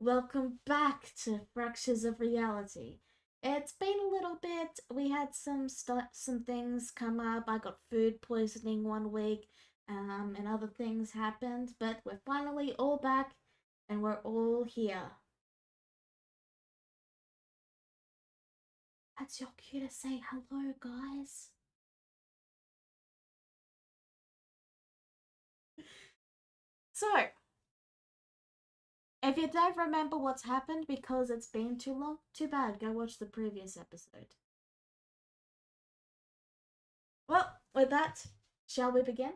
welcome back to Fractures of Reality. It's been a little bit. We had some things come up. I got food poisoning one week, and other things happened. But we're finally all back, and we're all here. That's your cue to say hello, guys. So, if you don't remember what's happened because it's been too long, too bad. Go watch the previous episode. Well, with that, shall we begin?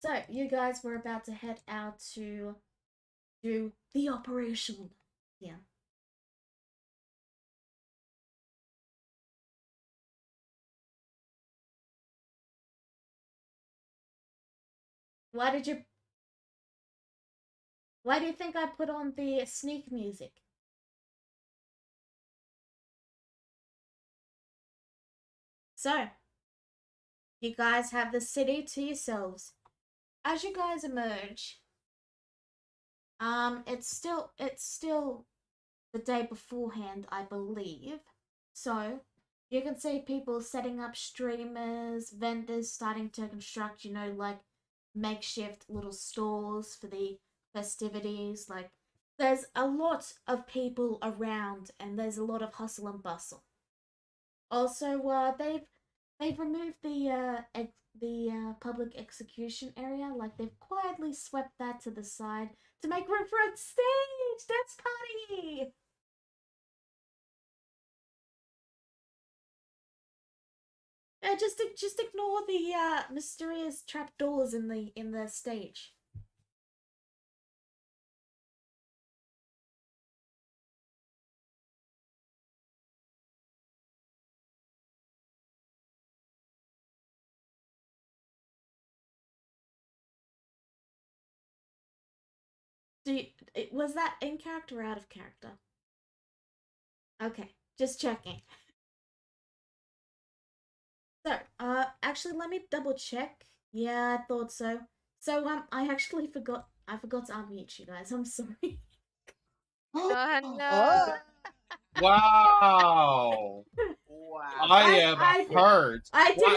So, you guys were about to head out to do the operation. Yeah. Why did you. Why do you think I put on the sneak music? So, you guys have the city to yourselves. As you guys emerge, it's still the day beforehand, I believe. So, you can see people setting up streamers, vendors starting to construct, like makeshift little stalls for the festivities. Like, there's a lot of people around and there's a lot of hustle and bustle. Also, they've removed the public execution area. Like, they've quietly swept that to the side to make room for a stage. Dance party. Just ignore the mysterious trapdoors in the stage. Was that in character or out of character? Okay, just checking. So, actually, let me double check. Yeah, I thought so. So, I actually forgot. I forgot to unmute you guys. I'm sorry. Oh no! Wow. Wow. I am hurt.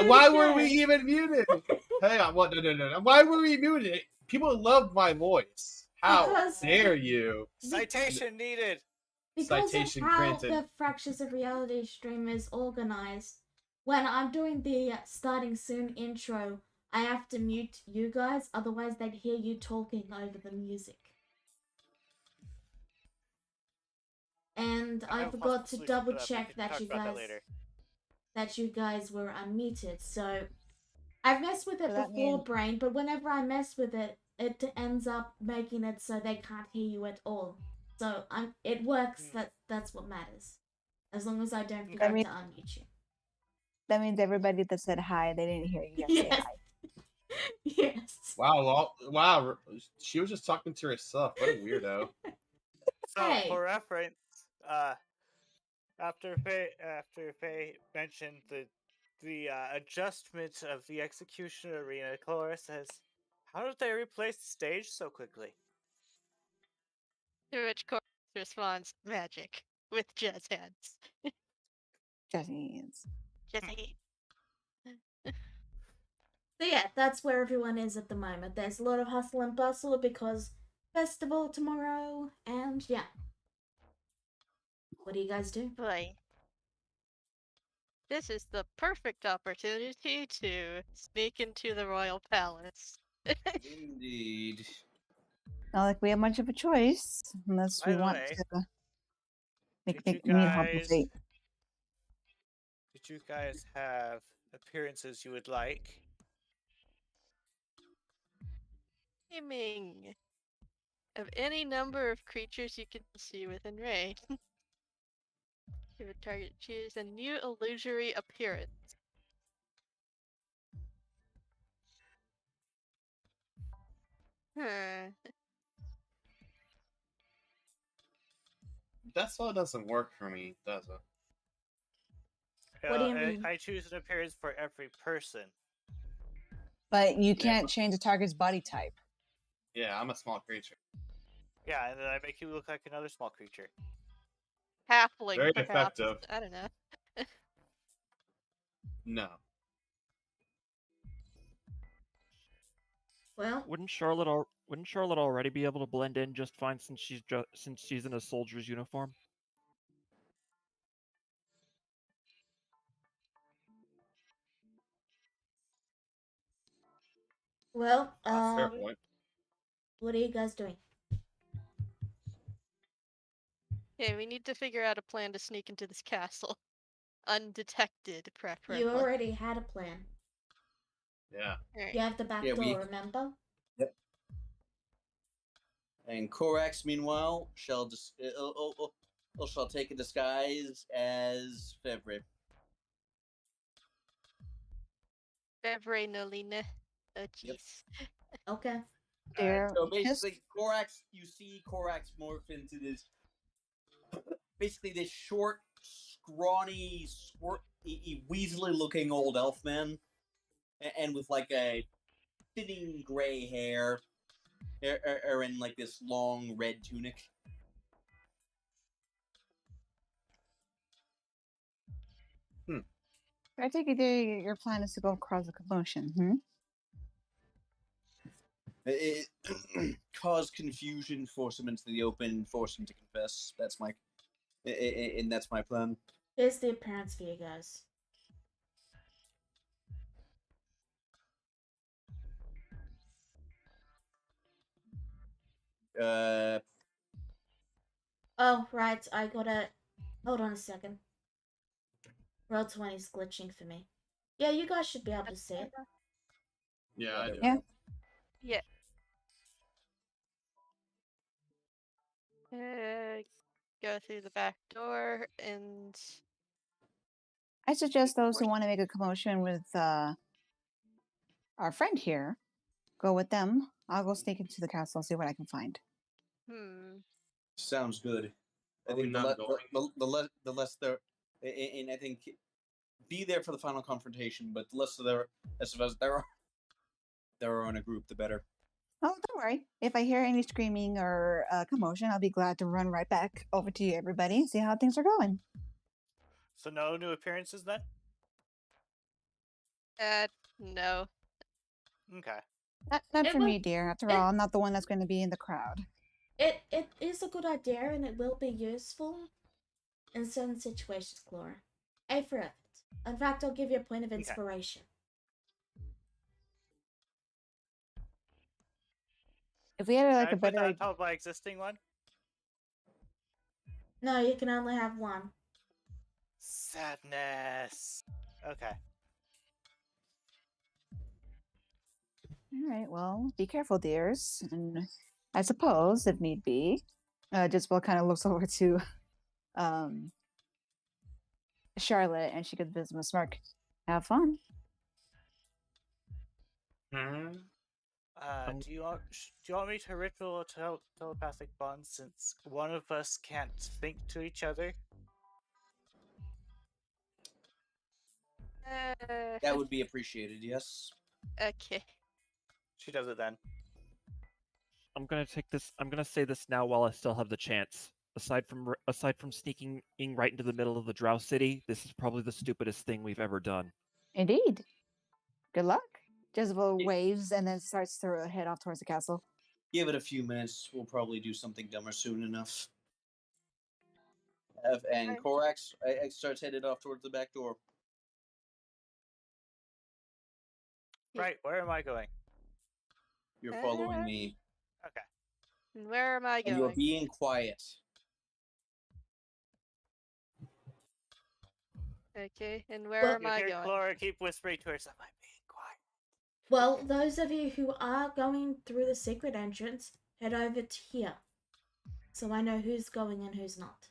Why were we even muted? Hang on. What? No. Why were we muted? People love my voice. How dare you? Citation needed. Because Citation of how granted. the Fractures of Reality stream is organized, when I'm doing the starting soon intro, I have to mute you guys, otherwise they'd hear you talking over the music. And I forgot to double check that you guys were unmuted. So I've messed with it before, Brain, but whenever I mess with it, it ends up making it so they can't hear you at all. So it works. That's what matters. As long as I don't forget to unmute you. That means everybody that said hi, they didn't hear you say hi. Yes. Wow. She was just talking to herself. What a weirdo. So, for reference, after Faye mentioned the adjustment of the execution arena, Clara says, "How did they replace the stage so quickly?" To which Cora responds, "Magic with jazz hands." Jazz hands. Jazz hands. So yeah, that's where everyone is at the moment. There's a lot of hustle and bustle because festival tomorrow, and yeah. What do you guys do? Boy. This is the perfect opportunity to sneak into the royal palace. Indeed. Not like we have much of a choice, unless we want to meet Humble Fate. Did you guys have appearances you would like? Aiming of any number of creatures you can see within range. Give a target choose a new illusory appearance. That's why it doesn't work for me, does it? What do you mean? I choose an appearance for every person. But you can't change a target's body type. Yeah, I'm a small creature. Yeah, and then I make you look like another small creature. Halfling, Very perhaps. effective. I don't know. No. Well, Wouldn't Charlotte already be able to blend in just fine since she's in a soldier's uniform? well, Fair point. what are you guys doing? Okay, we need to figure out a plan to sneak into this castle. Undetected, You preferably. already had a plan. Yeah. Alright. You have the back Yeah, door, remember? Yep. And Korax, meanwhile, shall shall take a disguise as Fevre. Bevre Nolina. Oh, Yep. jeez. Okay. Dear, So basically, Korax, you see Korax morph into this, basically this short, scrawny, weaselly-looking old elf man, and with like a thinning gray hair, or in like this long red tunic. I take it your plan is to go cause a commotion, It cause confusion, force him into the open, force him to confess. That's my, and that's my plan. Here's the appearance for you guys. Oh, right, I gotta... Hold on a second. Roll20's glitching for me. Yeah, you guys should be able to see it. Yeah, I do. Yeah. Yeah. Go through the back door and I suggest those who want to make a commotion with our friend here, go with them. I'll go sneak into the castle and see what I can find. Sounds good. I Are we think not going? the less there, and I think be there for the final confrontation. But the less of us there are in a group, the better. Oh, don't worry. If I hear any screaming or commotion, I'll be glad to run right back over to you, everybody, and see how things are going. So no new appearances then? no. Okay. Not It for will- me, dear. After all, I'm not the one that's going to be in the crowd. It is a good idea and it will be useful in certain situations, Clara. A for effort. In fact, I'll give you a point of inspiration. If we had Can like I a put better that on idea. top of my existing one? No, you can only have one. Sadness. Okay. All right, well, be careful, dears. And I suppose, if need be, Jisbel kind of looks over to Charlotte and she gives him a smirk. Have fun. Hmm? Do you want me to ritual a telepathic bond since one of us can't think to each other? That would be appreciated. Yes. Okay. She does it then. I'm gonna say this now while I still have the chance. Aside from sneaking right into the middle of the Drow City, this is probably the stupidest thing we've ever done. Indeed. Good luck. Jezebel waves and then starts to head off towards the castle. Give it a few minutes. We'll probably do something dumber soon enough. And Korax starts headed off towards the back door. Right, where am I going? You're following me. Okay. And where am I And you're going? being quiet. Okay, and where am You I hear going? Clara keep whispering to herself, I'm being quiet. Well, those of you who are going through the secret entrance, head over to here. So I know who's going and who's not.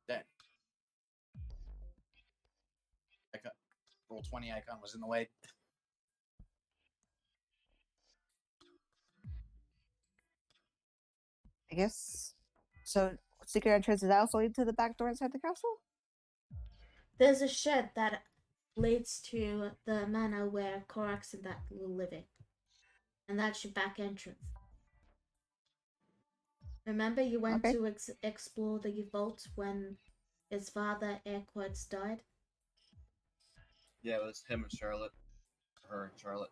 That Roll20 icon was in the way. I guess. So, secret entrance is also lead to the back door inside the castle? There's a shed that leads to the manor where Korax and that were living. And that's your back entrance. Remember you went to explore the vault when his father, air quotes, died? Yeah, it was him and Charlotte. Her and Charlotte.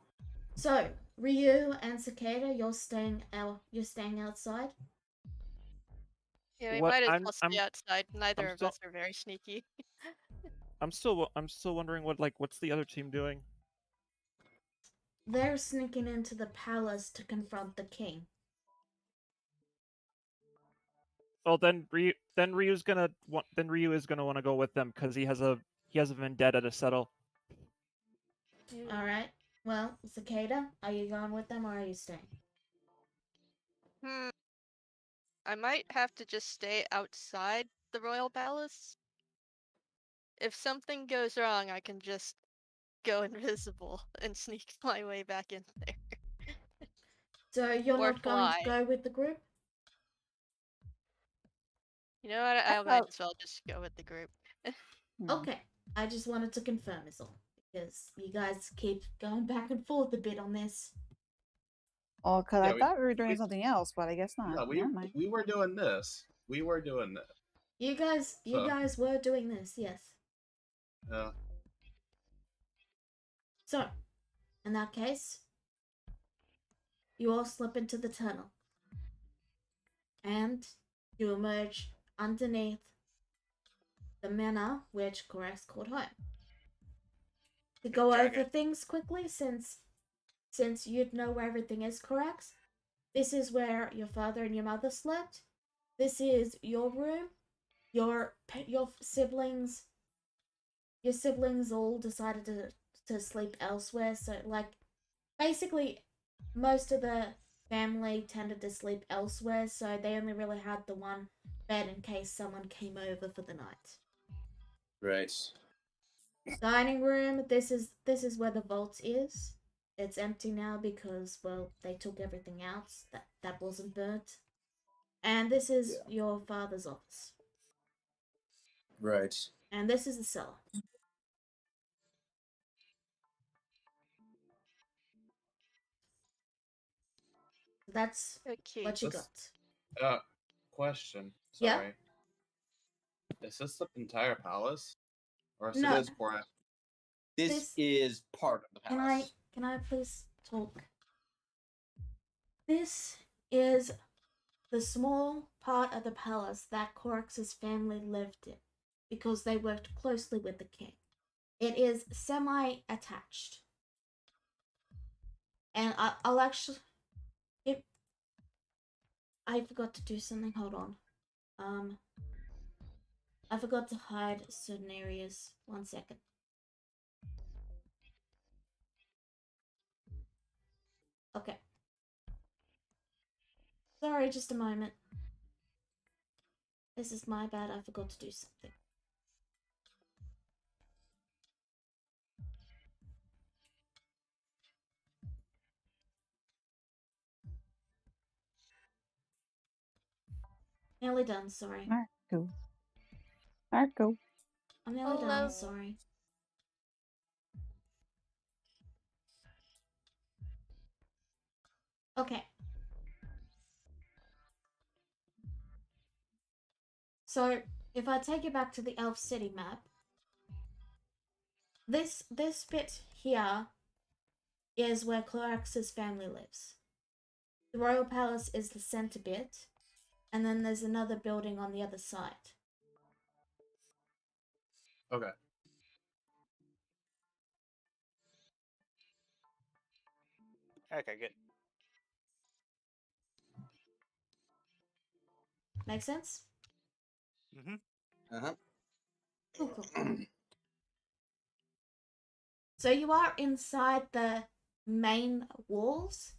So, Ryu and Cicada, you're staying outside? Yeah, we What- might as I'm- well stay outside. Neither of still- us are very sneaky. I'm still wondering what's the other team doing? They're sneaking into the palace to confront the king. Well, then Ryu is gonna want to go with them because he has a vendetta to settle. All right. Well, Cicada, are you going with them or are you staying? I might have to just stay outside the royal palace. If something goes wrong, I can just go invisible and sneak my way back in there. So you're Or not going to fly. go with the group? You know what? I might as well just go with the group. Okay. I just wanted to confirm is all. Because you guys keep going back and forth a bit on this. Oh, because Yeah, I thought we were doing something else, but I guess not. No, Never mind. we were doing this. We were doing this. You guys were doing this, yes. Yeah. So, in that case, you all slip into the tunnel. And you emerge underneath the manor which Korax called home. To go over things quickly, since you'd know where everything is, Korax, this is where your father and your mother slept. This is your room. Your siblings all decided to sleep elsewhere. So, like, basically, most of the family tended to sleep elsewhere, so they only really had the one bed in case someone came over for the night. Right. Dining room. This is where the vault is. It's empty now because, well, they took everything out that wasn't burnt. And this is your father's office. Right. And this is the cellar. That's what you got. Question. Yeah? Sorry. Is this the entire palace? Or is No. it Korax? This is part of the palace. Can I please talk? This is the small part of the palace that Korax's family lived in because they worked closely with the king. It is semi-attached. And I'll actually... I forgot to do something, hold on. I forgot to hide certain areas. 1 second. Okay. Sorry, just a moment. This is my bad, I forgot to do something. Nearly done, sorry. Marco. I'm nearly done, sorry. Okay. So, if I take you back to the Elf City map, this bit here is where Clorax's family lives. The Royal Palace is the center bit, and then there's another building on the other side. Okay. Okay, good. Make sense? Mm-hmm. Uh-huh. Cool. So you are inside the main walls,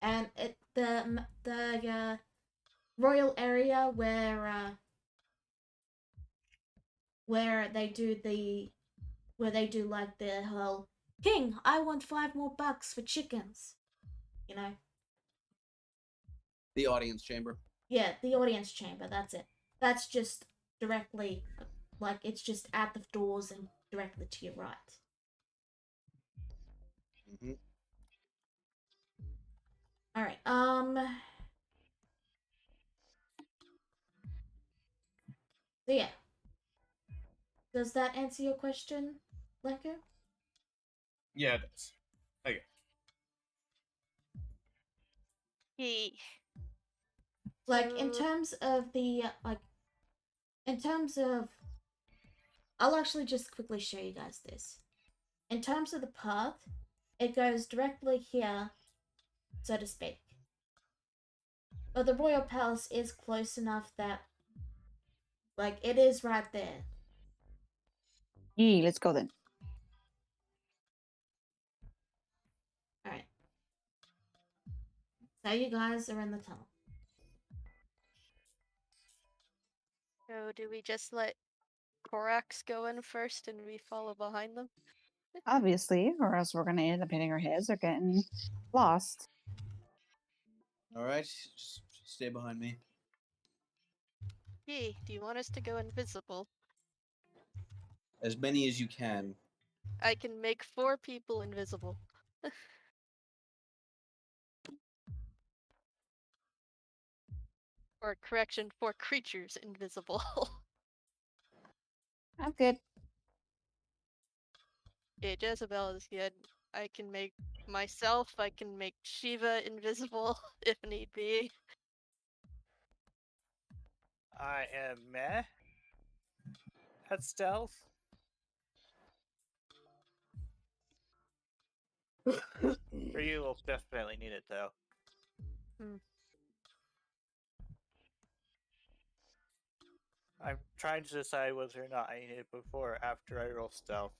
and the royal area where they do like the whole king, I want $5 more for chickens. You know? The audience chamber. Yeah, the audience chamber, that's it. That's just directly, like, it's just at the doors and directly to your right. All right. So yeah. Does that answer your question, Lecker? Yeah, it does. Okay. He. Like in So, terms of in terms of, I'll actually just quickly show you guys this. In terms of the path, it goes directly here, so to speak. But the royal palace is close enough that, like, it is right there. Yee, let's go then. Alright. So you guys are in the tunnel. so do we just let Korax go in first and we follow behind them? Obviously, or else we're gonna end up hitting our heads or getting lost. All right, just stay behind me. Yee, do you want us to go invisible? As many as you can. I can make 4 people invisible. Or correction, 4 creatures invisible. I'm good. Yeah, Jezebel is good. I can make myself, I can make Shiva invisible if need be. I am meh at stealth. For you, we'll definitely need it though. Hmm. I'm trying to decide whether or not I need it before or after I roll stealth.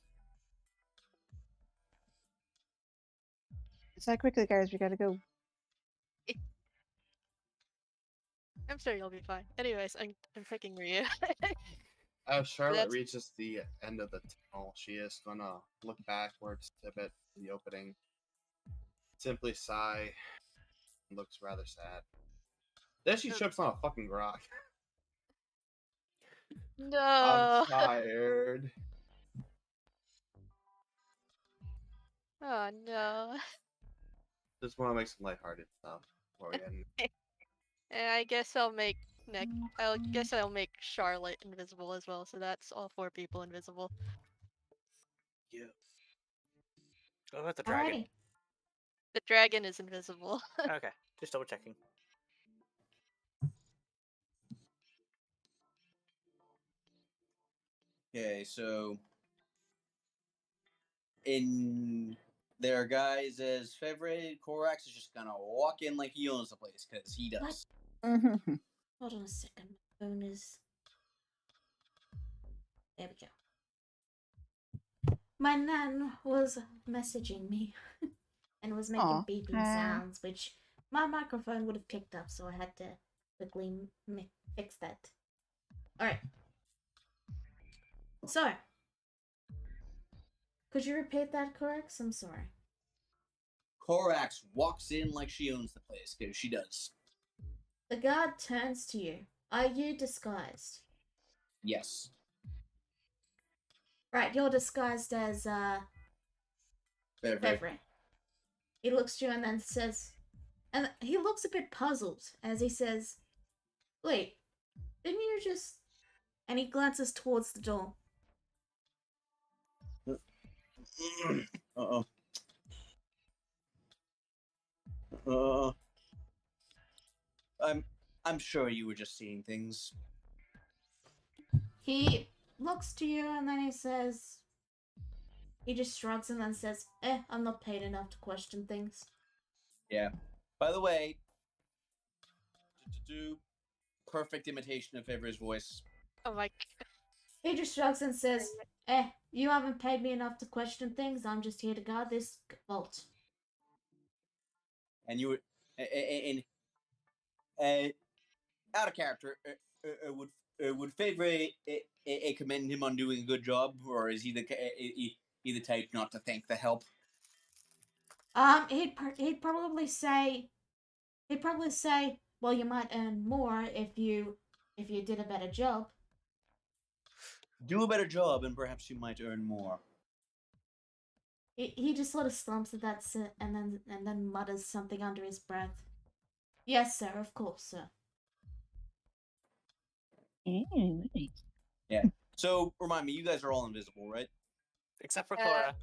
Decide quickly, guys. We gotta go. I'm sure you'll be fine. Anyways, I'm picking Ryu. As Charlotte That's- reaches the end of the tunnel, she is gonna look backwards a bit to the opening, simply sigh, and looks rather sad. Then she trips on a fucking rock. No. I'm tired. Oh no. Just want to make some lighthearted stuff before we end. I guess I'll make I guess I'll make Charlotte invisible as well, so that's all 4 people invisible. Yeah. What about the dragon? Alrighty. The dragon is invisible. Okay, just double checking. Okay, so in there, guys, as Fevre, Korax is just gonna walk in like he owns the place because he does. Mhm. Hold on a second. My phone is. There we go. My nan was messaging me and was making Aw. beeping sounds, which my microphone would have picked up, so I had to quickly fix that. Alright. So, could you repeat that, correct? I'm sorry. Korax walks in like she owns the place because she does. The guard turns to you. Are you disguised? Yes. Right, you're disguised as Fevre. Fevre. He looks to you and then says, and he looks a bit puzzled as he says, "Wait, didn't you just?" And he glances towards the door. Uh-oh. I'm sure you were just seeing things. He looks to you and then he says, he just shrugs and then says, I'm not paid enough to question things. Yeah. By the way, perfect imitation of Fevre's voice. Oh my. He just shrugs and says, you haven't paid me enough to question things. I'm just here to guard this vault. And you were, and out of character, would Fevre commend him on doing a good job, or is he the type not to thank the help? He'd probably say, well, you might earn more if you did a better job. Do a better job, and perhaps you might earn more. He just sort of slumps at that and then mutters something under his breath. Yes, sir. Of course, sir. Yeah. So remind me, you guys are all invisible, right? Except for Clara.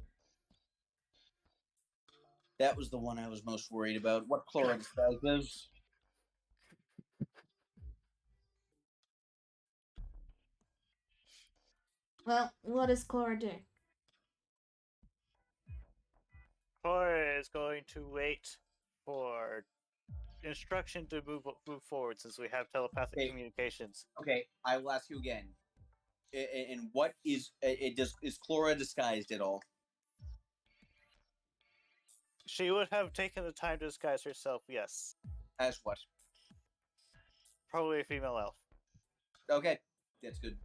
That was the one I was most worried about. What Chlora disguise is? Well, what does Cora do? Cora is going to wait for instruction to move forward since we have telepathic Okay. communications. Okay, I will ask you again. And what is is Chlora disguised at all? She would have taken the time to disguise herself, yes. As what? Probably a female elf. Okay, that's good.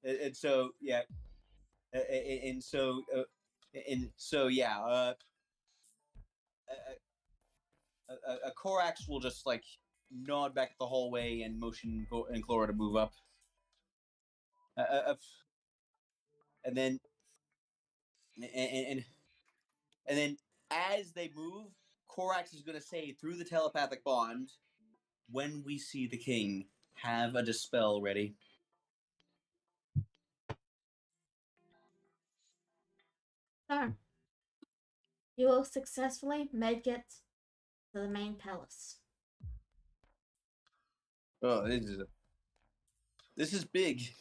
And so yeah, and so yeah, a Korax will just like nod back the hallway and motion and Chlora to move up. And then and then as they move, Korax is going to say through the telepathic bond, "When we see the king, have a dispel ready." So, you will successfully make it to the main palace. Oh, this is big.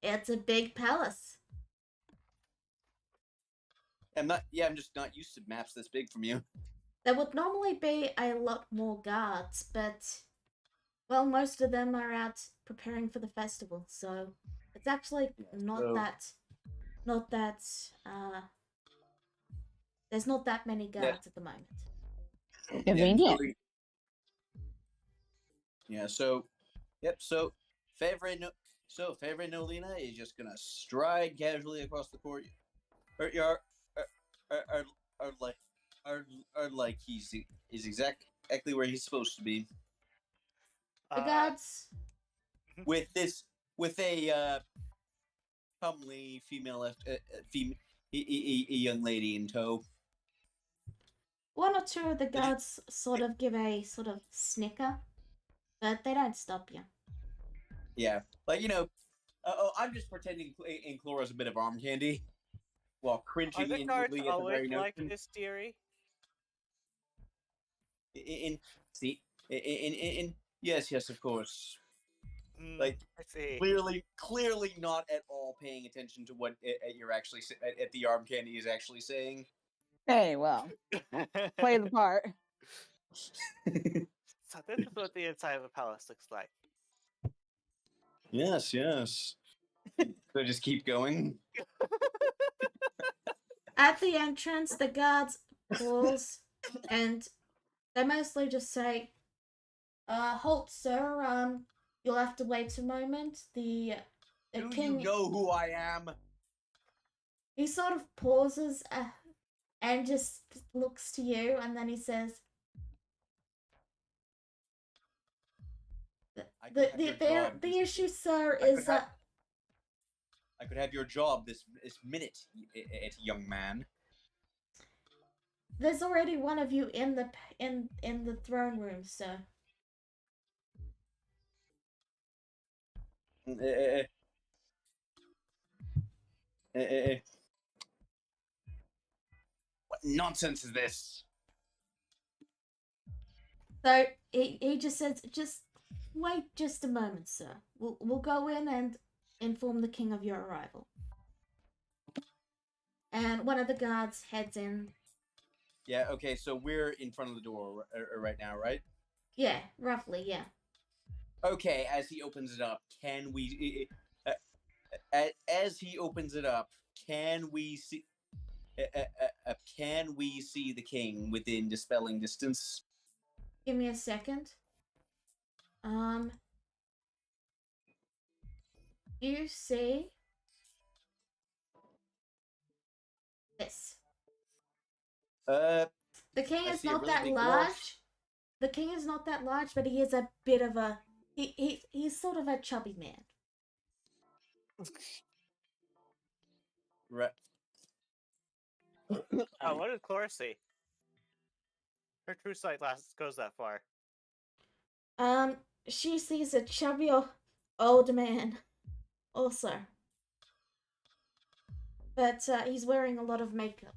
It's a big palace. I'm just not used to maps this big from you. There would normally be a lot more guards, but, well, most of them are out preparing for the festival, so it's actually not that, there's not that many guards at the moment. Convenient. Yeah, so, yep, so Favre Nolina is just gonna stride casually across the courtyard, are like, are like is exactly where he's supposed to be. The guards, With a comely female, a young lady in tow. one or two of the guards sort of give a sort of snicker, but they don't stop you. Yeah, like I'm just pretending in Clora's a bit of arm candy, while Are cringing the guards inwardly at the very always like notion. this, dearie? Yes, of course. Like I see. clearly not at all paying attention to what you're actually at the arm candy is actually saying. Hey, well, play the part. So this is what the inside of a palace looks like. Yes. So just keep going. At the entrance, the guards pause, and they mostly just say, halt, sir, you'll have to wait a moment. The Do king..." you know who I am? He sort of pauses and just looks to you, and then he says, the issue, sir, is that I could have your job this minute, young man. there's already one of you in the throne room, sir. What nonsense is this? So he just says, just wait just a moment, sir. We'll go in and inform the king of your arrival. And one of the guards heads in. Yeah, okay, so we're in front of the door right now, right? Yeah, roughly, yeah. Okay, as he opens it up, can we... as he opens it up, can we see... can we see the king within dispelling distance? Give me a second. You see this. Uh, The king I is see a not really that big large. dwarf. The king is not that large, but he is a bit of a he's sort of a chubby man. Oh, what did Cora see? Her true sight goes that far. She sees a chubby old man, also. But he's wearing a lot of makeup.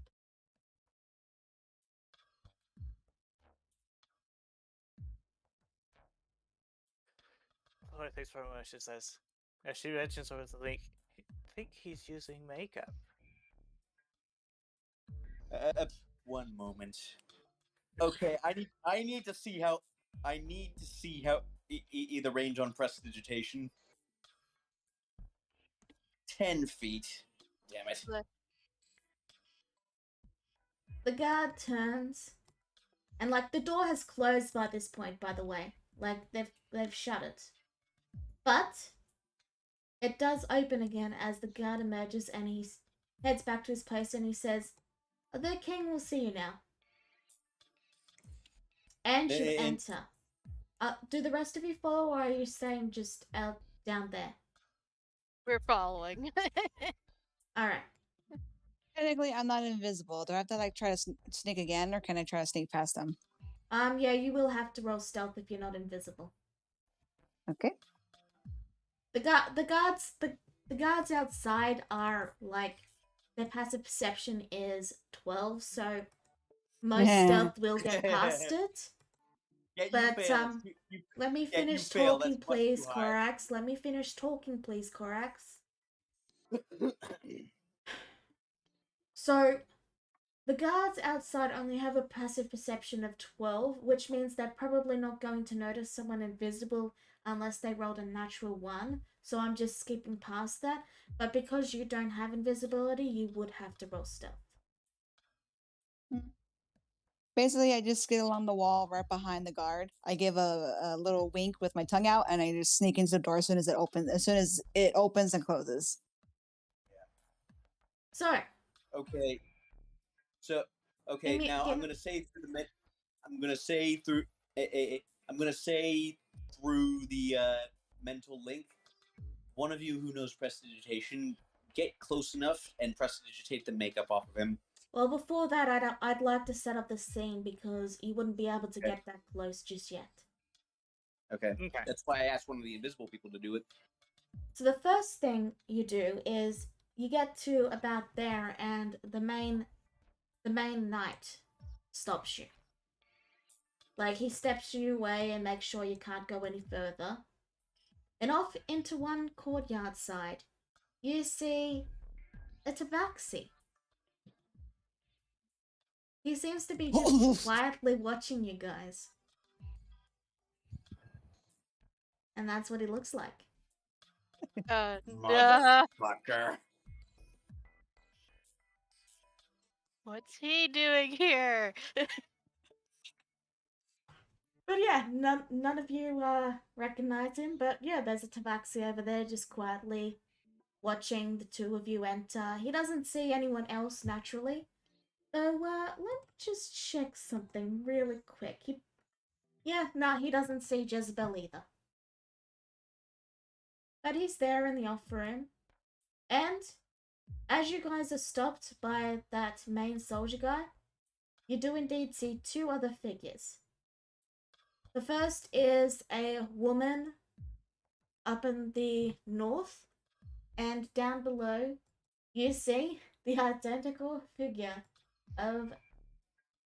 Cora thinks for a moment. She says, as she mentions over the link, I think he's using makeup. One moment. Okay, I need to see how the range on prestidigitation. 10 feet. Damn it. The guard turns, and like the door has closed by this point, by the way. Like they've shut it. But it does open again as the guard emerges and he heads back to his post and he says, "The king will see you now." And you enter. Do the rest of you follow, or are you staying just out down there? We're following. All right. Technically, I'm not invisible. Do I have to like try to sneak again, or can I try to sneak past them? Yeah, you will have to roll stealth if you're not invisible. Okay. The guards outside are like their passive perception is 12, so most stealth will get past it. Yeah, you But fail. let me yeah, you finish fail. talking, That's much please, too high. Corax. Let me finish talking, please, Corax. So, the guards outside only have a passive perception of 12, which means they're probably not going to notice someone invisible unless they rolled a natural 1. So I'm just skipping past that. But because you don't have invisibility, you would have to roll stealth. Basically, I just get along the wall right behind the guard. I give a little wink with my tongue out, and I just sneak into the door as soon as it opens. As soon as it opens and closes. So, Okay. So okay, now I'm gonna say through the I'm gonna say through I'm gonna say through the mental link. One of you who knows prestidigitation, get close enough and prestidigitate the makeup off of him. well, before that, I'd like to set up the scene because you wouldn't be able to Okay. get that close just yet. Okay. Okay. That's why I asked one of the invisible people to do it. So the first thing you do is you get to about there, and the main knight stops you. Like, he steps you away and makes sure you can't go any further. And off into one courtyard side, you see a tabaxi. He seems to be just quietly watching you guys. And that's what he looks like. No. Motherfucker. What's he doing here? But yeah, none of you recognize him. But yeah, there's a tabaxi over there just quietly watching the two of you enter. He doesn't see anyone else naturally. So let me just check something really quick. He doesn't see Jezebel either. But he's there in the off room. And as you guys are stopped by that main soldier guy, you do indeed see two other figures. The first is a woman up in the north, and down below you see the identical figure of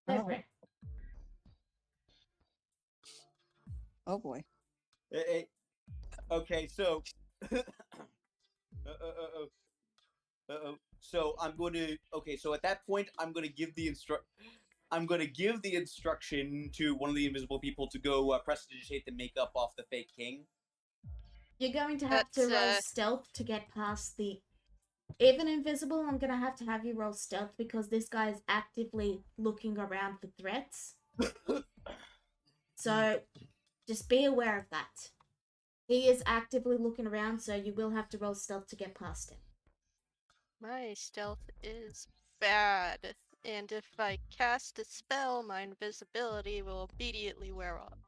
February. Oh boy. Okay, so so I'm going to so at that point I'm going to give the instruction to one of the invisible people to go prestidigitate the makeup off the fake king. You're going to have to roll stealth to get past the... Even invisible, I'm going to have you roll stealth because this guy is actively looking around for threats. So, just be aware of that. He is actively looking around, so you will have to roll stealth to get past him. My stealth is bad, and if I cast a spell, my invisibility will immediately wear off.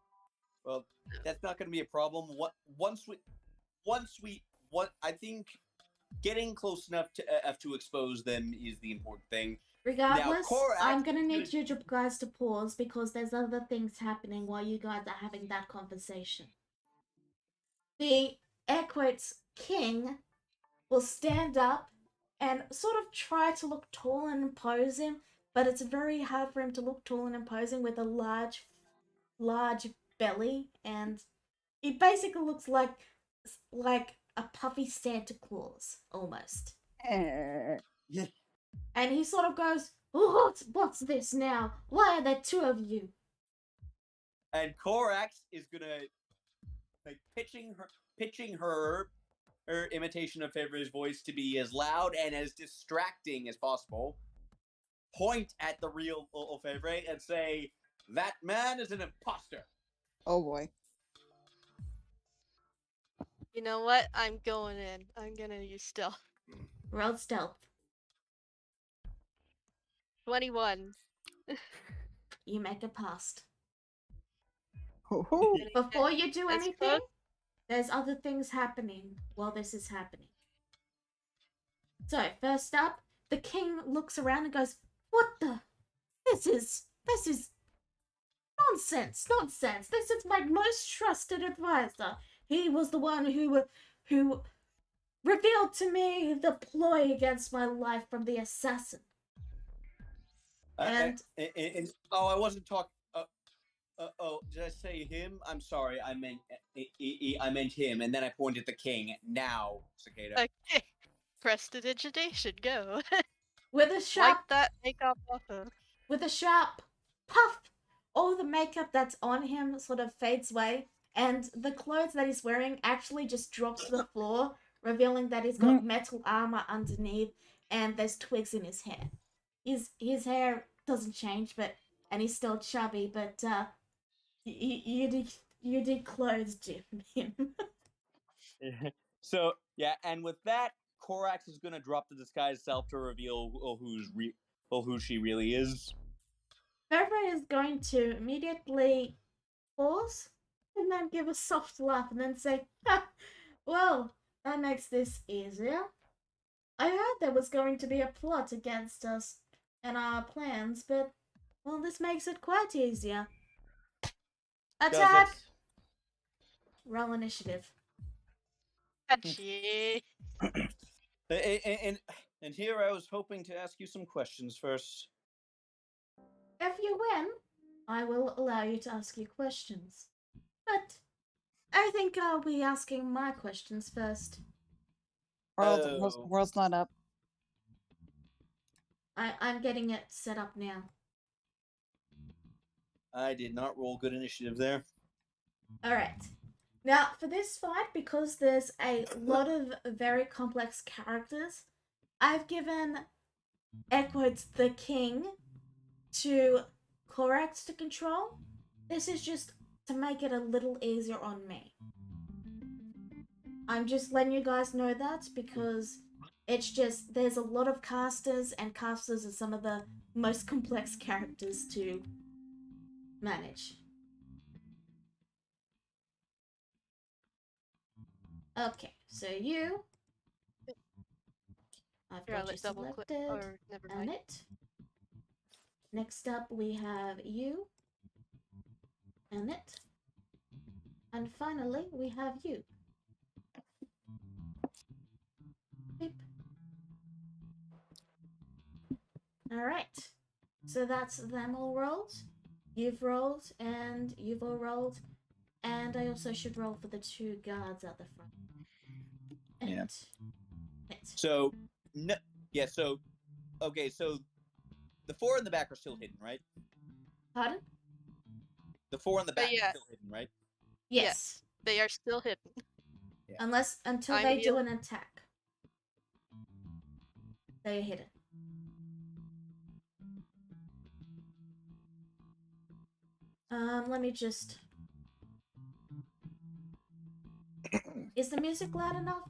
Well, that's not going to be a problem. I think getting close enough to expose them is the important thing. Regardless, Korax I'm gonna need is- you guys to pause because there's other things happening while you guys are having that conversation. The air quotes king will stand up and sort of try to look tall and imposing, but it's very hard for him to look tall and imposing with a large belly, and he basically looks like a puffy Santa Claus almost. Yeah. And he sort of goes, oh, what's this now? Why are there two of you? And Korax is gonna pitching her imitation of Favorite's voice to be as loud and as distracting as possible. Point at the real Favorite and say, "That man is an imposter." Oh boy. You know what? I'm going in. I'm gonna use stealth. Roll stealth. 21. You make it past. Hoo-hoo. Before you do That's anything, close. there's other things happening while this is happening. So, first up, the king looks around and goes, what the? This is nonsense. This is my most trusted advisor. He was the one who revealed to me the ploy against my life from the assassin. And I wasn't talking. Did I say him? I'm sorry. I meant him, and then I pointed at the king. Now, Cicada. Okay. Prestidigitation, go. with a Wipe sharp that makeup off him. with a sharp puff, all the makeup that's on him sort of fades away, and the clothes that he's wearing actually just drops to the floor, revealing that he's got metal armor underneath, and there's twigs in his hair. His hair doesn't change, and he's still chubby, but you did clothes him. So yeah, and with that, Korax is gonna drop the disguise self to reveal who she really is. Fevre is going to immediately pause and then give a soft laugh and then say, ha, well, that makes this easier. I heard there was going to be a plot against us and our plans, but, well, this makes it quite easier. Attack! Roll initiative. Catchy. And here I was hoping to ask you some questions first. If you win, I will allow you to ask you questions. But I think I'll be asking my questions first. World's not up. I'm getting it set up now. I did not roll good initiative there. Alright. Now, for this fight, because there's a lot of very complex characters, I've given Equid's the king to Korax to control. This is just to make it a little easier on me. I'm just letting you guys know that because it's just, there's a lot of casters, and casters are some of the most complex characters to manage. Okay, so you. I've Here, I'll got you let double click. selected. Or never mind. Annette. Next up, we have you. Annette. And finally, we have you. Beep. Alright. So that's them all rolled. You've rolled, and you've all rolled. And I also should roll for the two guards at the front. And Yeah. Annette. So, no, yeah. So, okay. So, the four in the back are still hidden, right? Pardon? The four in the back yeah. are still hidden, right? Yes. They are still hidden. Yeah. Until I'm they do healed. an attack. They are hidden. Let me just... Is the music loud enough?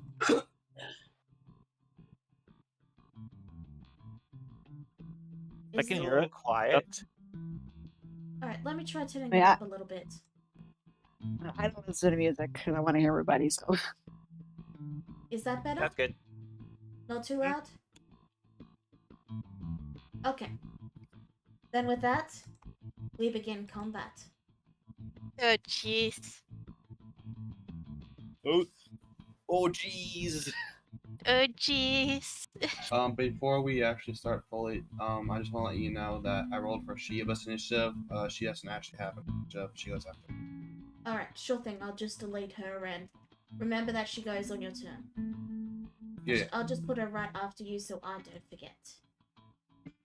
I can A hear little it. quiet. Alright, let me try turning Yeah. it up a little bit. I don't listen to music because I want to hear everybody. So Is that better? That's good. Not too loud? Okay. Then with that, we begin combat. Oh, jeez. Oh, oh, jeez. Oh, jeez. Before we actually start fully, I just want to let you know that I rolled for Shiva's initiative. She doesn't actually have an initiative. She goes after. Alright, sure thing. I'll just delete her and remember that she goes on your turn. Yeah, I'll just put her right after you so I don't forget.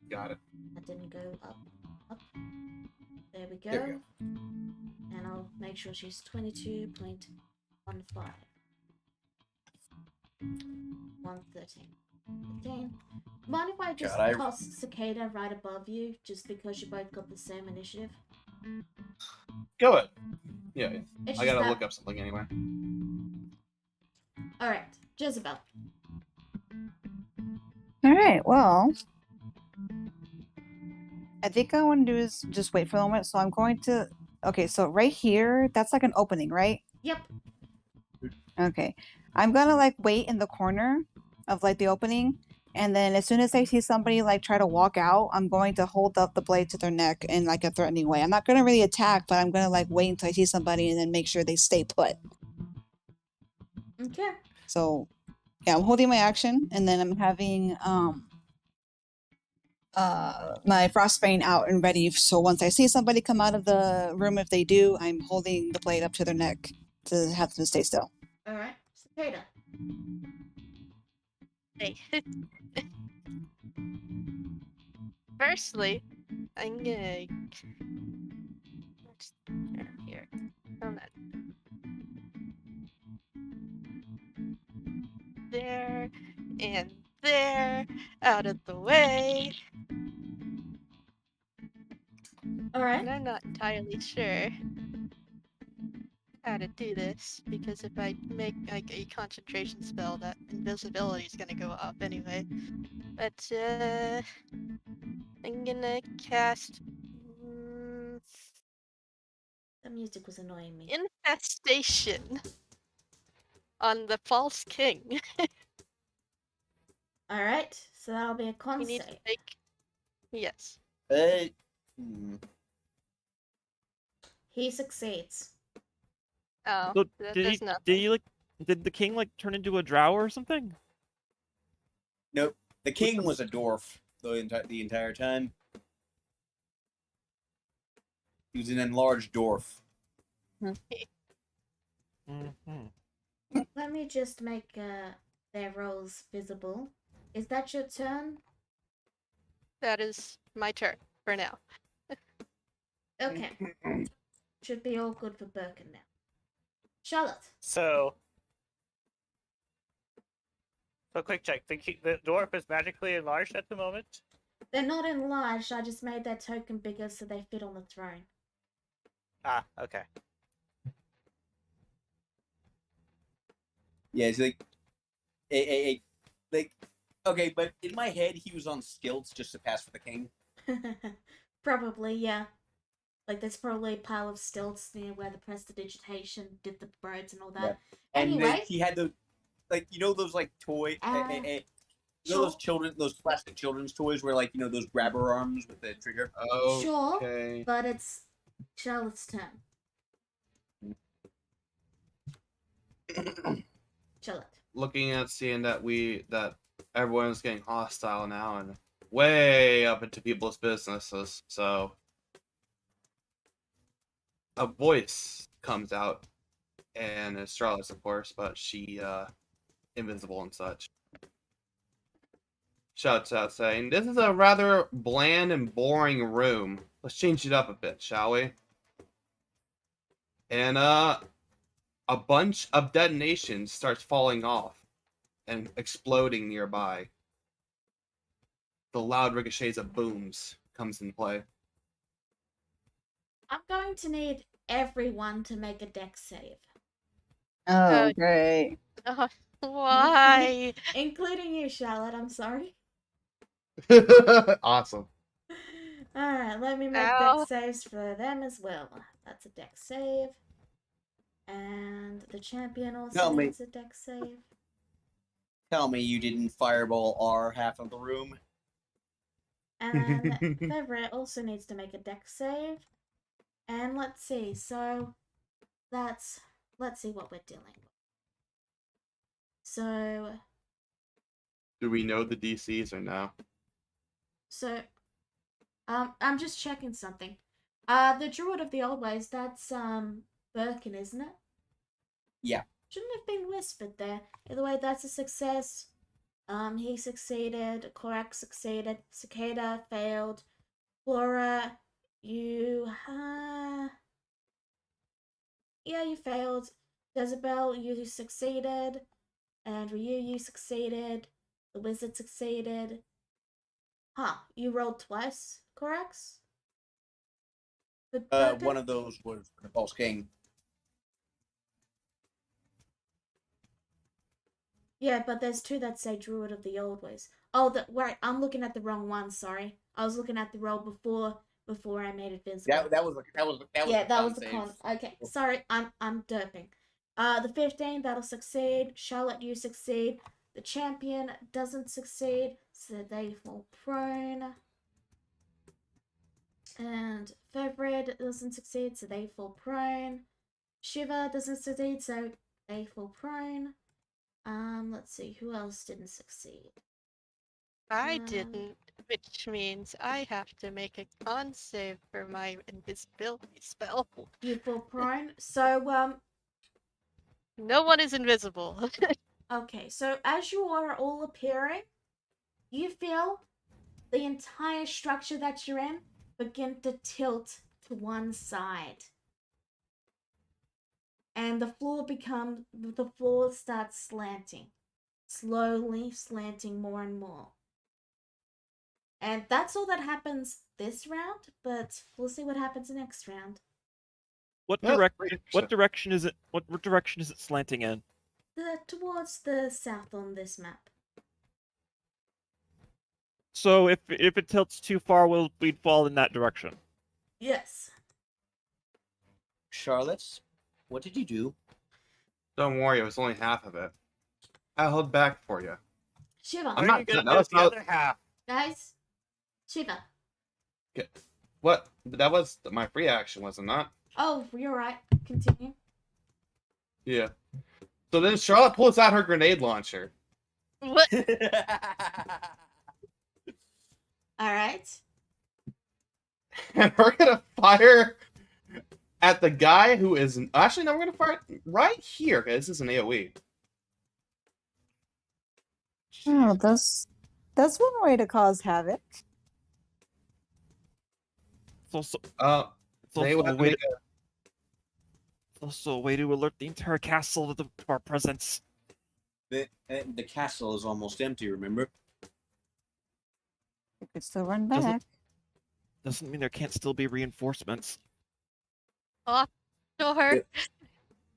got it. That didn't go up. Up. There we go. There we go. And I'll make sure she's 22.15. 113. 15. Mind if I just God, toss Cicada right above you just because you both got the same initiative? Go ahead. Yeah, It's I just gotta that... look up something anyway. Alright, Jezebel. All right. Well, I think I want to do is just wait for a moment. So I'm going to. Okay, so right here, that's like an opening, right? Yep. Okay. I'm gonna like wait in the corner of like the opening, and then as soon as I see somebody like try to walk out, I'm going to hold up the blade to their neck in like a threatening way. I'm not gonna really attack, but I'm gonna like wait until I see somebody and then make sure they stay put. Okay. So yeah, I'm holding my action, and then I'm having my frostbane out and ready. So once I see somebody come out of the room, if they do, I'm holding the blade up to their neck to have them stay still. Alright, Cicada. Hey. Firstly, I'm gonna... Let's turn here. Come on. There, and there, out of the way. Alright. And I'm not entirely sure how to do this, because if I make like a concentration spell, that invisibility is gonna go up anyway. But I'm gonna cast The music was annoying me. Infestation on the false king. Alright, so that'll be a con You need to save. make... Yes. Hmm. He succeeds. Oh, So that did does he? nothing. Did he like? Did the king like turn into a drow or something? Nope. The king was a dwarf the entire time. He was an enlarged dwarf. Mm-hmm. Let me just make their roles visible. Is that your turn? That is my turn for now. Okay. Should be all good for Birkin now. Charlotte. So quick check. The dwarf is magically enlarged at the moment. They're not enlarged, I just made their token bigger so they fit on the throne. Ah, okay. Yeah, it's like, like, okay, but in my head he was on stilts just to pass for the king. Probably, yeah. Like, there's probably a pile of stilts near where the prestidigitation did the birds and all that. Yeah. And Anyway. he had the, like, you know those like toy, you know those those plastic children's toys where like, you know, those grabber arms with the trigger. Okay. Sure, but it's Charlotte's turn. Charlotte. Looking at seeing that everyone's getting hostile now and way up into people's businesses, so a voice comes out, and it's Charlotte's, of course, but she invisible and such. Shouts out saying, "This is a rather bland and boring room. Let's change it up a bit, shall we?" And a bunch of detonations starts falling off and exploding nearby. The loud ricochets of booms comes in play. I'm going to need everyone to make a dex save. Oh, great. Why? Including you, Charlotte, I'm sorry. Awesome. Alright, let me make Ow. dex saves for them as well. That's a dex save. And the champion also No, needs a dex save. Tell me you didn't fireball our half of the room. And then Fevre also needs to make a dex save. And let's see, so let's see what we're dealing with. So Do we know the DCs or no? I'm just checking something. The Druid of the Old Ways, that's Birkin, isn't it? Yeah. Shouldn't have been whispered there. Either way, that's a success. He succeeded, Korak succeeded, Cicada failed, Flora, you yeah, you failed. Jezebel, you succeeded. And Ryu, you succeeded. The wizard succeeded. Huh, you rolled twice, Korax? One of those was the false king. Yeah, but there's two that say Druid of the Old Ways. Oh, right, I'm looking at the wrong one, sorry. I was looking at the roll before I made it visible. That was the con. Okay, sorry, I'm derping. The 15, that'll succeed. Charlotte, you succeed. The champion doesn't succeed, so they fall prone. And Fevred doesn't succeed, so they fall prone. Shiva doesn't succeed, so they fall prone. Let's see, who else didn't succeed? I didn't, which means I have to make a con save for my invisibility spell. You fall prone. So, No one is invisible. okay, so as you are all appearing, you feel the entire structure that you're in begin to tilt to one side. And the floor starts slanting. Slowly slanting more and more. And that's all that happens this round, but we'll see what happens next round. What direction is it? What direction is it slanting in? Towards the south on this map. So if it tilts too far, we'd fall in that direction. Yes. Charlotte, what did you do? Don't worry, it was only half of it. I held back for you. Shiva. I'm What are not you gonna that do was with the not- other half? Guys. Shiva. What? That was my free action, was it not? Oh, you're right. Continue. Yeah. So then Charlotte pulls out her grenade launcher. What? Alright. And we're gonna fire at the guy who is actually no, we're gonna fire right here because this is an AoE. Oh, that's one way to cause havoc. It's also They also would a have to way make to, it's also a way to alert the entire castle of our presence. The castle is almost empty, remember? You could still run Doesn't- back. Doesn't mean there can't still be reinforcements. Sure.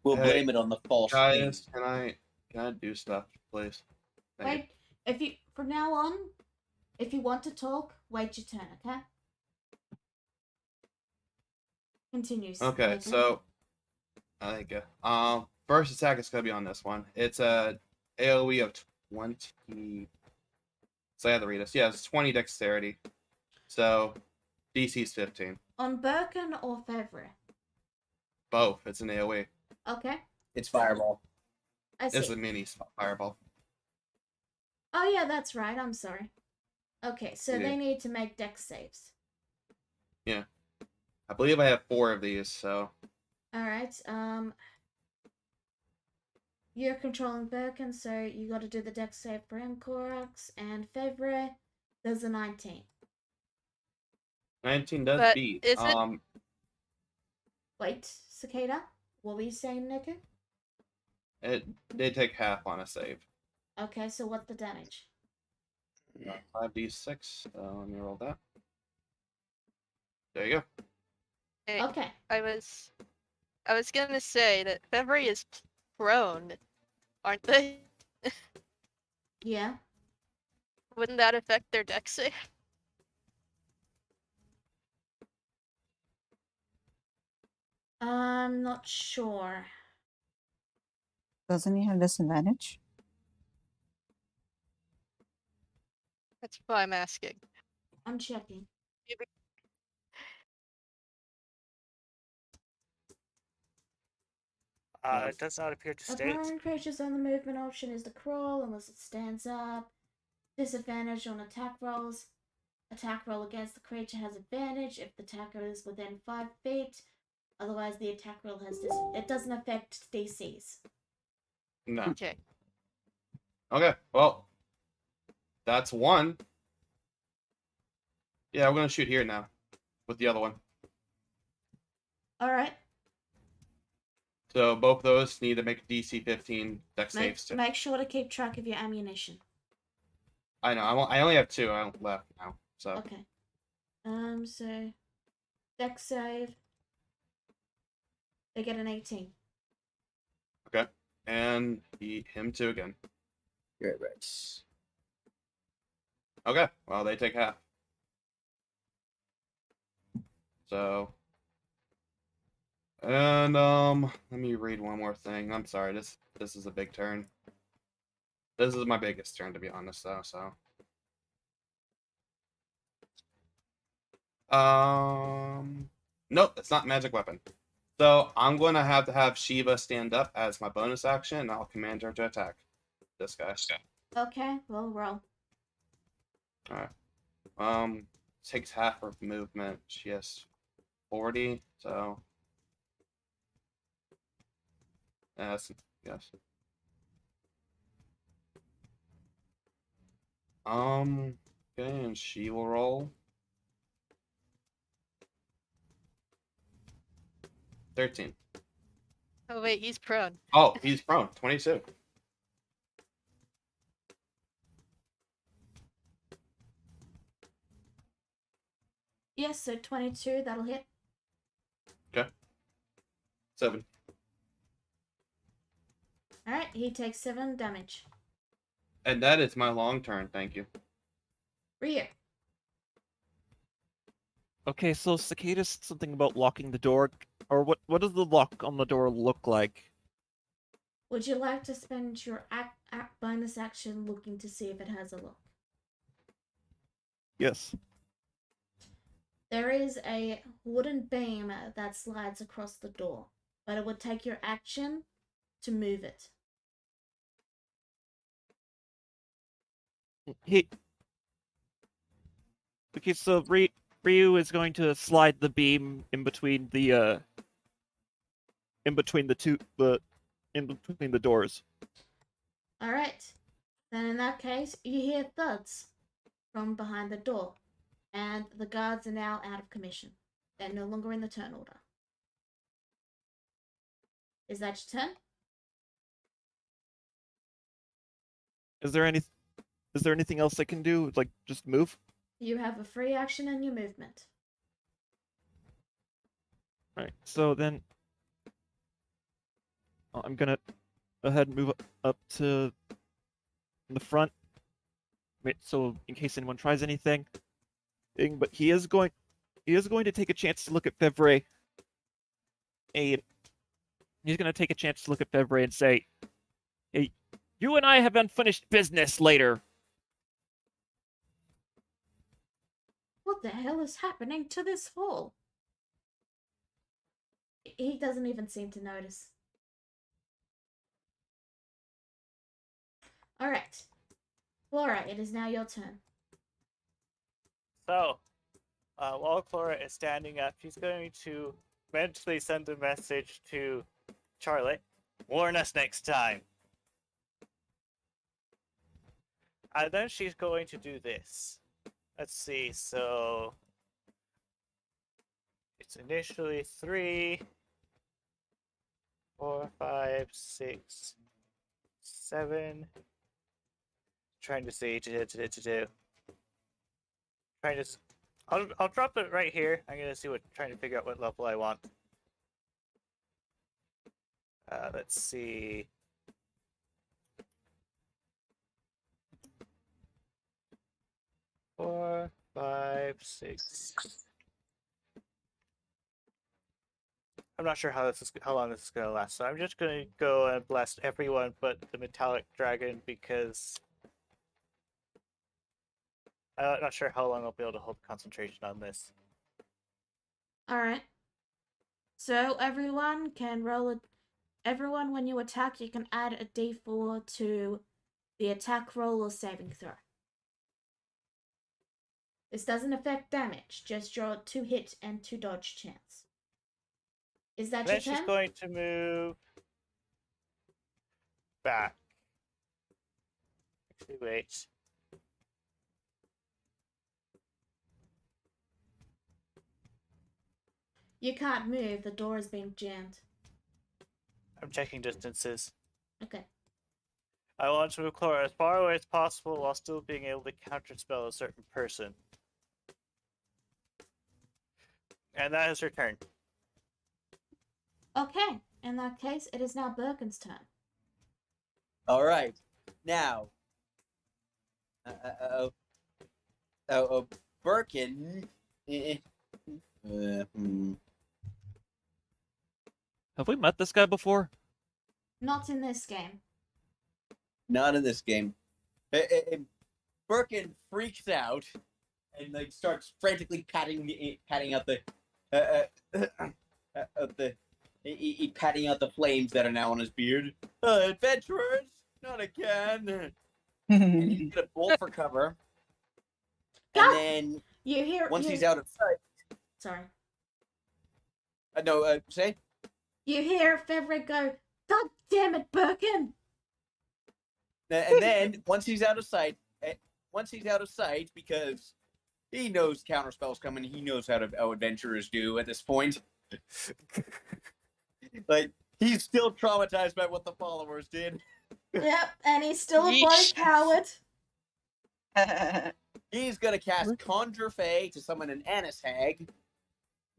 We'll Hey, blame it on the false king. guys, can I do stuff, please? Thank you. Wait, if you from now on, if you want to talk, wait your turn, okay? Continue. Okay, Nathan. so I think first attack is gonna be on this one. It's a AoE of 20. So I have to read this. Yeah, it's 20 dexterity. So DC's 15. On Birkin or Fevre? Both. It's an AoE. Okay, It's fireball. I see. It's a mini fireball. Oh yeah, that's right. I'm sorry. Okay, so Yeah. they need to make dex saves. I believe I have 4 of these, so All right. You're controlling Birkin, so you got to do the dex save for him, Korax, and Fevre. There's a 19. 19 does But beat. is it- Wait, Cicada. What were you saying, Niku? They take half on a save. Okay, so what's the damage? 5d6. Let me roll that. There you go. Hey, Okay. I was gonna say that February is prone, aren't they? Yeah. Wouldn't that affect their dex save? I'm not sure. Doesn't he have disadvantage? That's why I'm asking. I'm checking. It does not appear to A state. prone creature's only movement option is to crawl unless it stands up. Disadvantage on attack rolls. Attack roll against the creature has advantage if the attacker is within 5 feet. Otherwise, the attack roll has it doesn't affect DCs. No. Okay. Okay, well, that's one. Yeah, we're gonna shoot here now with the other one. All right. So both those need to make DC 15 dex saves too. Make sure to keep track of your ammunition. I know. I only have 2 left now. So Okay. So dex save. They get an 18. okay, and him 2 again. Right. Okay, well they take half. So, and let me read one more thing. I'm sorry. This is a big turn. This is my biggest turn, to be honest, though. So, nope, it's not magic weapon. So I'm going to have Shiva stand up as my bonus action, and I'll command her to attack this guy. Okay, well, roll. Alright. Takes half her movement. She has 40, so yes. Okay, and she will roll 13. Oh wait, he's prone. Oh, he's prone. 22. Yes, so 22, that'll hit. Okay. 7. Alright, he takes 7 damage. And that is my long turn. Thank you. Ryu. Okay, so Cicada said something about locking the door. Or what does the lock on the door look like? Would you like to spend your bonus action looking to see if it has a lock? Yes. There is a wooden beam that slides across the door, but it would take your action to move it. Okay, so Ryu is going to slide the beam in between the in between the doors. Alright. Then in that case, you hear thuds from behind the door, and the guards are now out of commission. They're no longer in the turn order. Is that your turn? Is there anything else I can do? Like just move? You have a free action and your movement. Alright, so then I'm gonna go ahead and move up to the front. Wait, so in case anyone tries anything. But he is going to take a chance to look at Fevre. And he's gonna take a chance to look at Fevre and say, "Hey, you and I have unfinished business later." What the hell is happening to this hall? He doesn't even seem to notice. Alright. Flora, it is now your turn. So, while Clara is standing up, she's going to mentally send a message to Charlotte. Warn us next time. And then she's going to do this. Let's see, so it's initially 3, 4, 5, 6, 7. Trying to see to do. Trying to. I'll drop it right here. I'm gonna see trying to figure out what level I want. Let's see. Four, 5, 6. I'm not sure how long this is gonna last, so I'm just gonna go and bless everyone but the metallic dragon because I'm not sure how long I'll be able to hold concentration on this. Alright. So everyone can roll it. Everyone, when you attack, you can add a d4 to the attack roll or saving throw. This doesn't affect damage, just your 2 hit and 2 dodge chance. Is that And your then she's turn? going to move back. Actually, wait. You can't move, the door is being jammed. I'm checking distances. Okay. I want to move Clara as far away as possible while still being able to counterspell a certain person. And that is her turn. Okay, in that case, it is now Birkin's turn. All right, now, Birkin. Have we met this guy before? Not in this game. Not in this game. Birkin freaks out and like starts frantically patting out the patting out the flames that are now on his beard. Adventurers, not again! And he's gonna bolt for cover. And God! then You hear once you, he's out of sight, Sorry. say. You hear Fevrick go, God damn it, Birkin! And then once he's out of sight, because he knows counterspells coming, he knows how adventurers do at this point. Like he's still traumatized by what the followers did. Yep, and he's still a bloody Yeesh. coward. He's gonna cast Conjure Fey to summon an Annis Hag.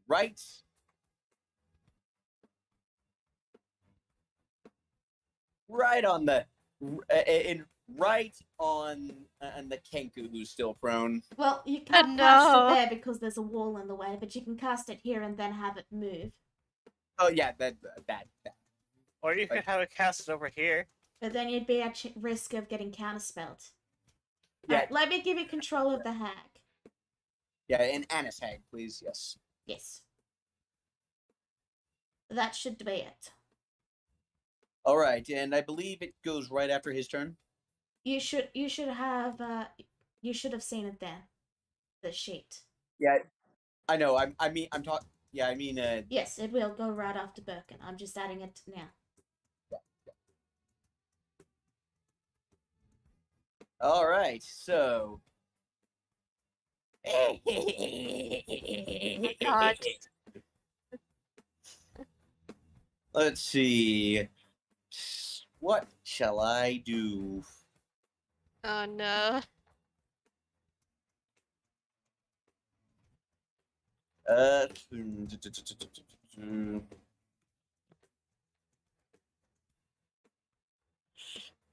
Right on the on the Kenku who's still prone. Well, you can't cast it no. there because there's a wall in the way, but you can cast it here and then have it move. Oh yeah, that. Or you could have it casted over here. But then you'd be at risk of getting counterspelled. Yeah. Alright, let me give you control of the hag. Yeah, an Annis Hag, please. Yes. Yes. That should be it. All right, and I believe it goes right after his turn. You should have seen it then. The sheet. Yeah, I know. I'm talking. Yeah, I mean. Yes, it will go right after Birkin. I'm just adding it now. All right, so. God. Let's see. What shall I do? Oh no. Uh.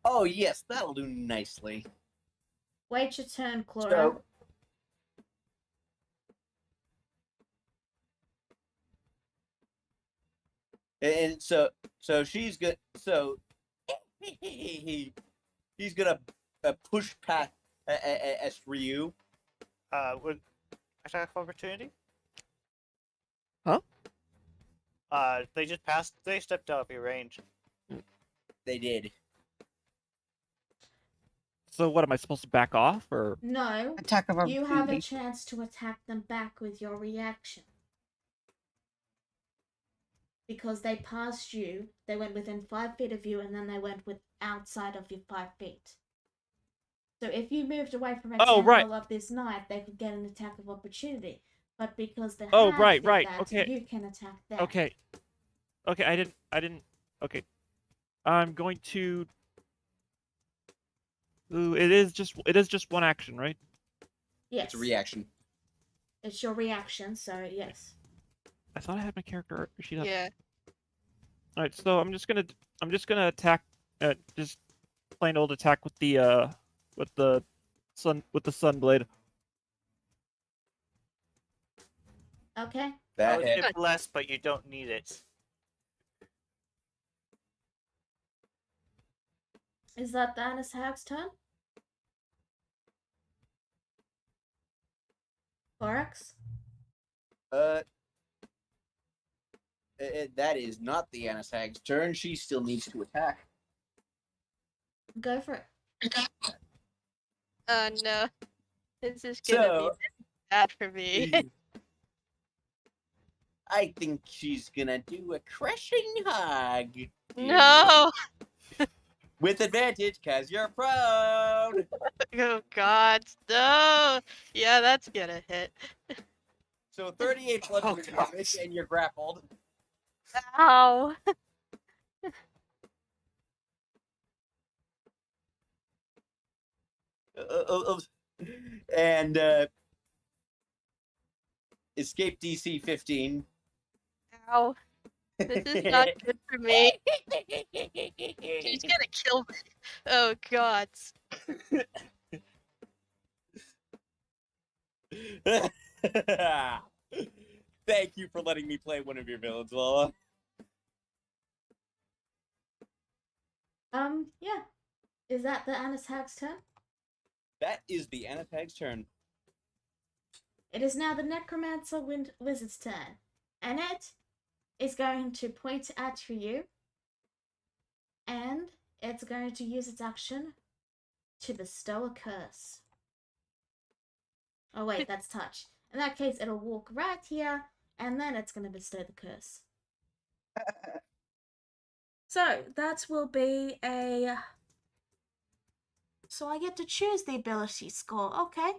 Oh yes, that'll do nicely. Wait your turn, Clara. So, and so she's good. So he's gonna push past Ryu. Would attack of opportunity? Huh? They just passed. They stepped out of your range. They did. So what, am I supposed to back off, or? No, Attack of you have a opportunity. chance to attack them back with your reaction. Because they passed you, they went within 5 feet of you, and then they went outside of your 5 feet. So if you moved away from example right. of this knight, they could get an attack of opportunity. But because the Oh, hag right, did right, that, okay. you can attack them. Okay. Okay, I didn't. Okay. I'm going to. Ooh, it is just one action, right? Yes. It's a reaction. It's your reaction, so yes. I thought I had my character sheet up. Yeah. All right, so I'm just gonna attack. Just plain old attack with the sunblade. Okay. I That would hit. give less, but you don't need it. Is that the Annis Hag's turn? Thorax? That is not the Anasag's turn. She still needs to attack. Go for it. No. This is gonna be So, bad for me. I think she's gonna do a crushing hug. No! With advantage, cause you're prone. Oh god, no! Yeah, that's gonna hit. So 38 bludgeoning Oh, damage, gosh. and you're grappled. Ow! And escape DC 15. Ow. This is not good for me. She's gonna kill me. Oh god. Thank you for letting me play one of your villains, Lola. Yeah. Is that the Anashag's turn? That is the Anatag's turn. It is now the Necromancer Wizard's turn. And it is going to point at you. And it's going to use its action to bestow a curse. Oh wait, that's touch. In that case, it'll walk right here, and then it's going to bestow the curse. So, that will be a... So I get to choose the ability score. Okay.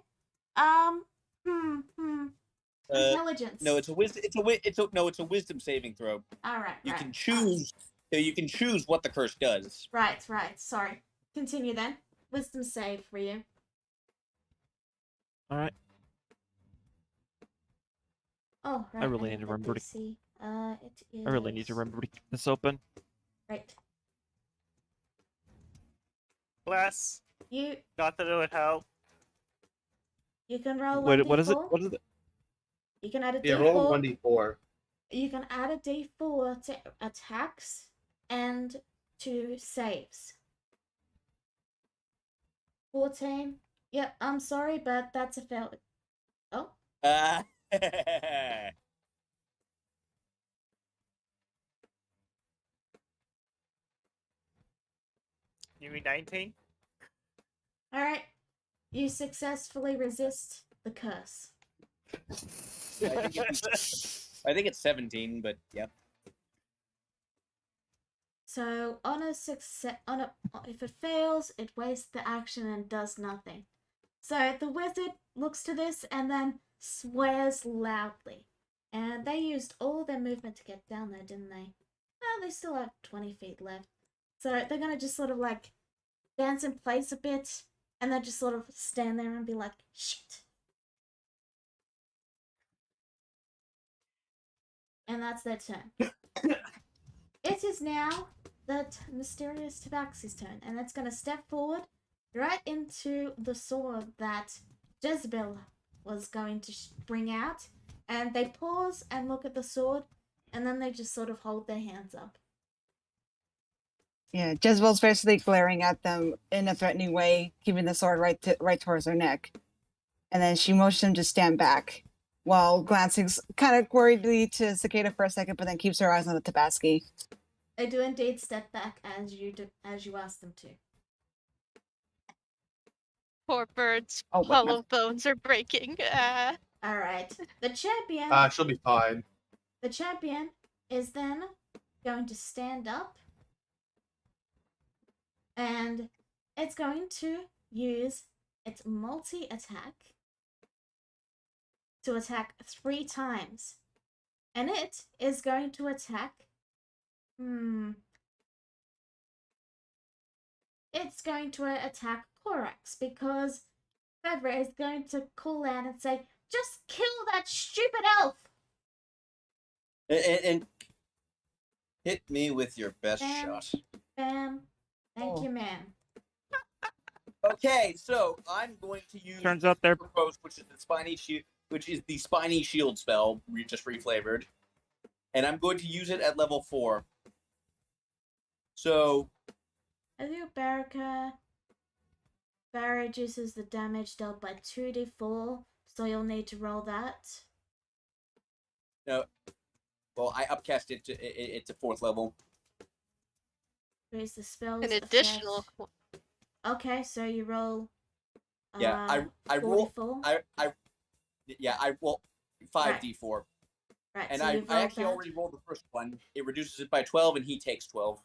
Intelligence. No, it's a wisdom saving throw. All right. You right. can choose. You can choose what the curse does. Right. Sorry. Continue then. Wisdom save for you. All right. Oh, right. I really need to the remember to. DC. It is... I really need to remember to keep this open. Right. Bless. You Not that it would help. can roll What 1d4. is it? What is it? You can add a Yeah, d4. roll 1d4. You can add a d4 to attacks and to saves. 14. Yep, I'm sorry, but that's a fail. Oh, You mean 19? alright. You successfully resist the curse. I think it's 17, but yeah. So on a success, if it fails, it wastes the action and does nothing. So the wizard looks to this and then swears loudly. And they used all their movement to get down there, didn't they? Oh, they still have 20 feet left. So they're gonna just sort of like dance in place a bit and then just sort of stand there and be like, shit. And that's their turn. It is now that mysterious Tabaxi's turn, and it's gonna step forward right into the sword that Jezebel was going to bring out, and they pause and look at the sword, and then they just sort of hold their hands up. Yeah, Jezebel's basically glaring at them in a threatening way, keeping the sword right towards her neck. And then she motions them to stand back, while glancing kind of worriedly to Cicada for a second, but then keeps her eyes on the Tabaski. They do indeed step back as you ask them to. Poor birds. Oh, wait, Hollow bones are breaking. All right, the champion. She'll be fine. The champion is then going to stand up, and it's going to use its multi-attack to attack 3 times. And it is going to attack... It's going to attack Korax, because Fevra is going to call out and say, just kill that stupid elf! And hit me with your best Bam. shot. Bam. Thank you, ma'am. Okay, so I'm going to use Turns out they're Propose, which is the spiny shield spell, just reflavored, and I'm going to use it at level 4. So As your barrier reduces the damage dealt by 2d4, So you'll need to roll that. No. Well, I upcast it to 4th level. Raise the spells An effect. additional. Okay, so you roll. Yeah, I roll. 44. I roll 5d4. Right, And so I you've rolled actually that. already rolled the first one. It reduces it by 12, and he takes 12.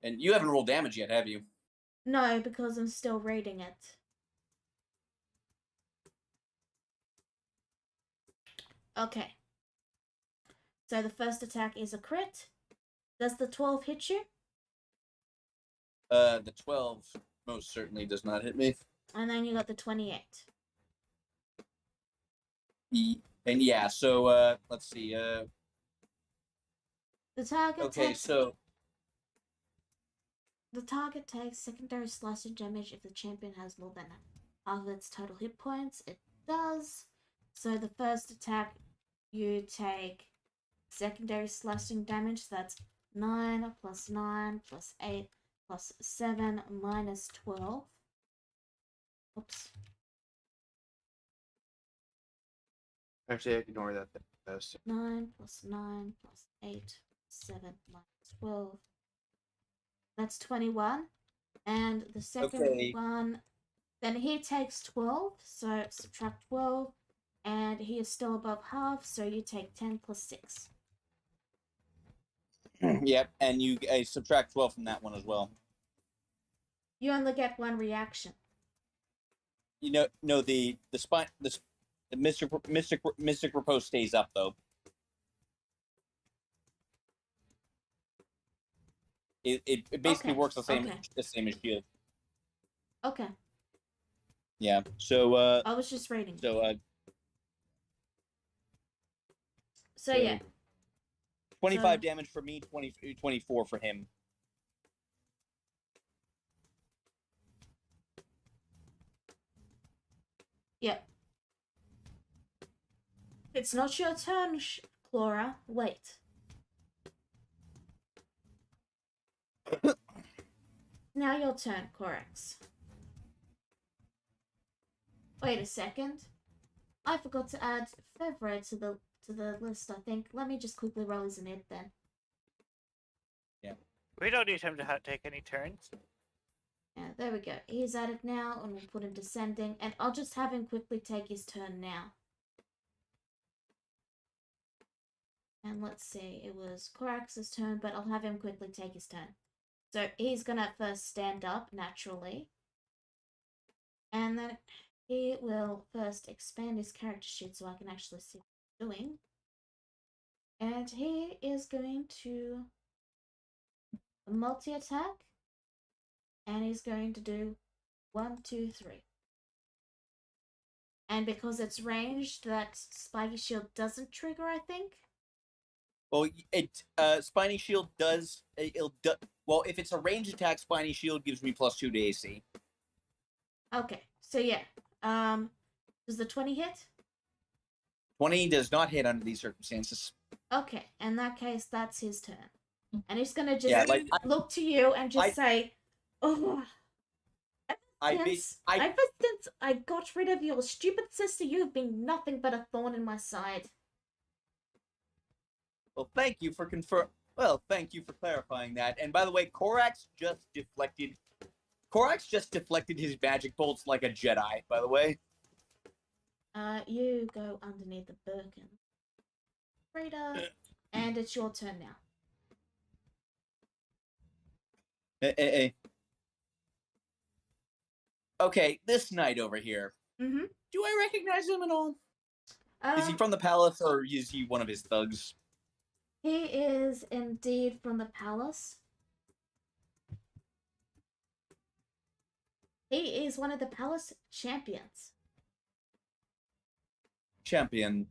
And you haven't rolled damage yet, have you? No, because I'm still reading it. Okay. So the first attack is a crit. Does the 12 hit you? The 12 most certainly does not hit me. And then you got the 28. And yeah, so let's see. The target Okay, takes so the target takes secondary slashing damage if the champion has more than half of its total hit points. It does. So the first attack, you take secondary slashing damage. So that's 9 plus 9 plus 8 plus 7 minus 12. Oops. Actually, ignore that. 9 plus 9 plus 8 7 minus 12. That's 21. And the second Okay. one, then he takes 12, so subtract 12, and he is still above half, so you take 10 plus 6. Yep, and you subtract 12 from that one as well. You only get one reaction. You know, no, the Mystic Repose stays up though. It basically Okay, works the same okay. as shield. Okay, Yeah. So I was just reading. So Yeah. 25 damage for me, 24 for him. Yeah. It's not your turn, Clara. Wait. Now your turn, Corax. Wait a second. I forgot to add Fevre to the list, I think. Let me just quickly roll his in it then. Yeah. We don't need him to take any turns. Yeah, there we go. He's at it now, and we'll put him descending, and I'll just have him quickly take his turn now. And let's see, it was Corax's turn, but I'll have him quickly take his turn. So he's gonna first stand up, naturally. And then he will first expand his character sheet so I can actually see what he's doing. And he is going to multi-attack. And he's going to do 1, 2, 3. And because it's ranged, that spiky shield doesn't trigger, I think. Well, Spiny Shield does. Well, if it's a range attack, Spiny Shield gives me +2 to AC. Okay, so yeah. Does the 20 hit? 20 does not hit under these circumstances. Okay, in that case, that's his turn. And he's gonna just look to you and just say, "Oh, ever since I got rid of your stupid sister, you've been nothing but a thorn in my side." Well, thank you for clarifying that. And by the way, Korax just deflected his magic bolts like a Jedi, by the way. You go underneath the Birkin. Rita, and it's your turn now. Hey. Okay, this knight over here. Mm-hmm. Do I recognize him at all? Is he from the palace, or is he one of his thugs? He is indeed from the palace. He is one of the palace champions. Champion.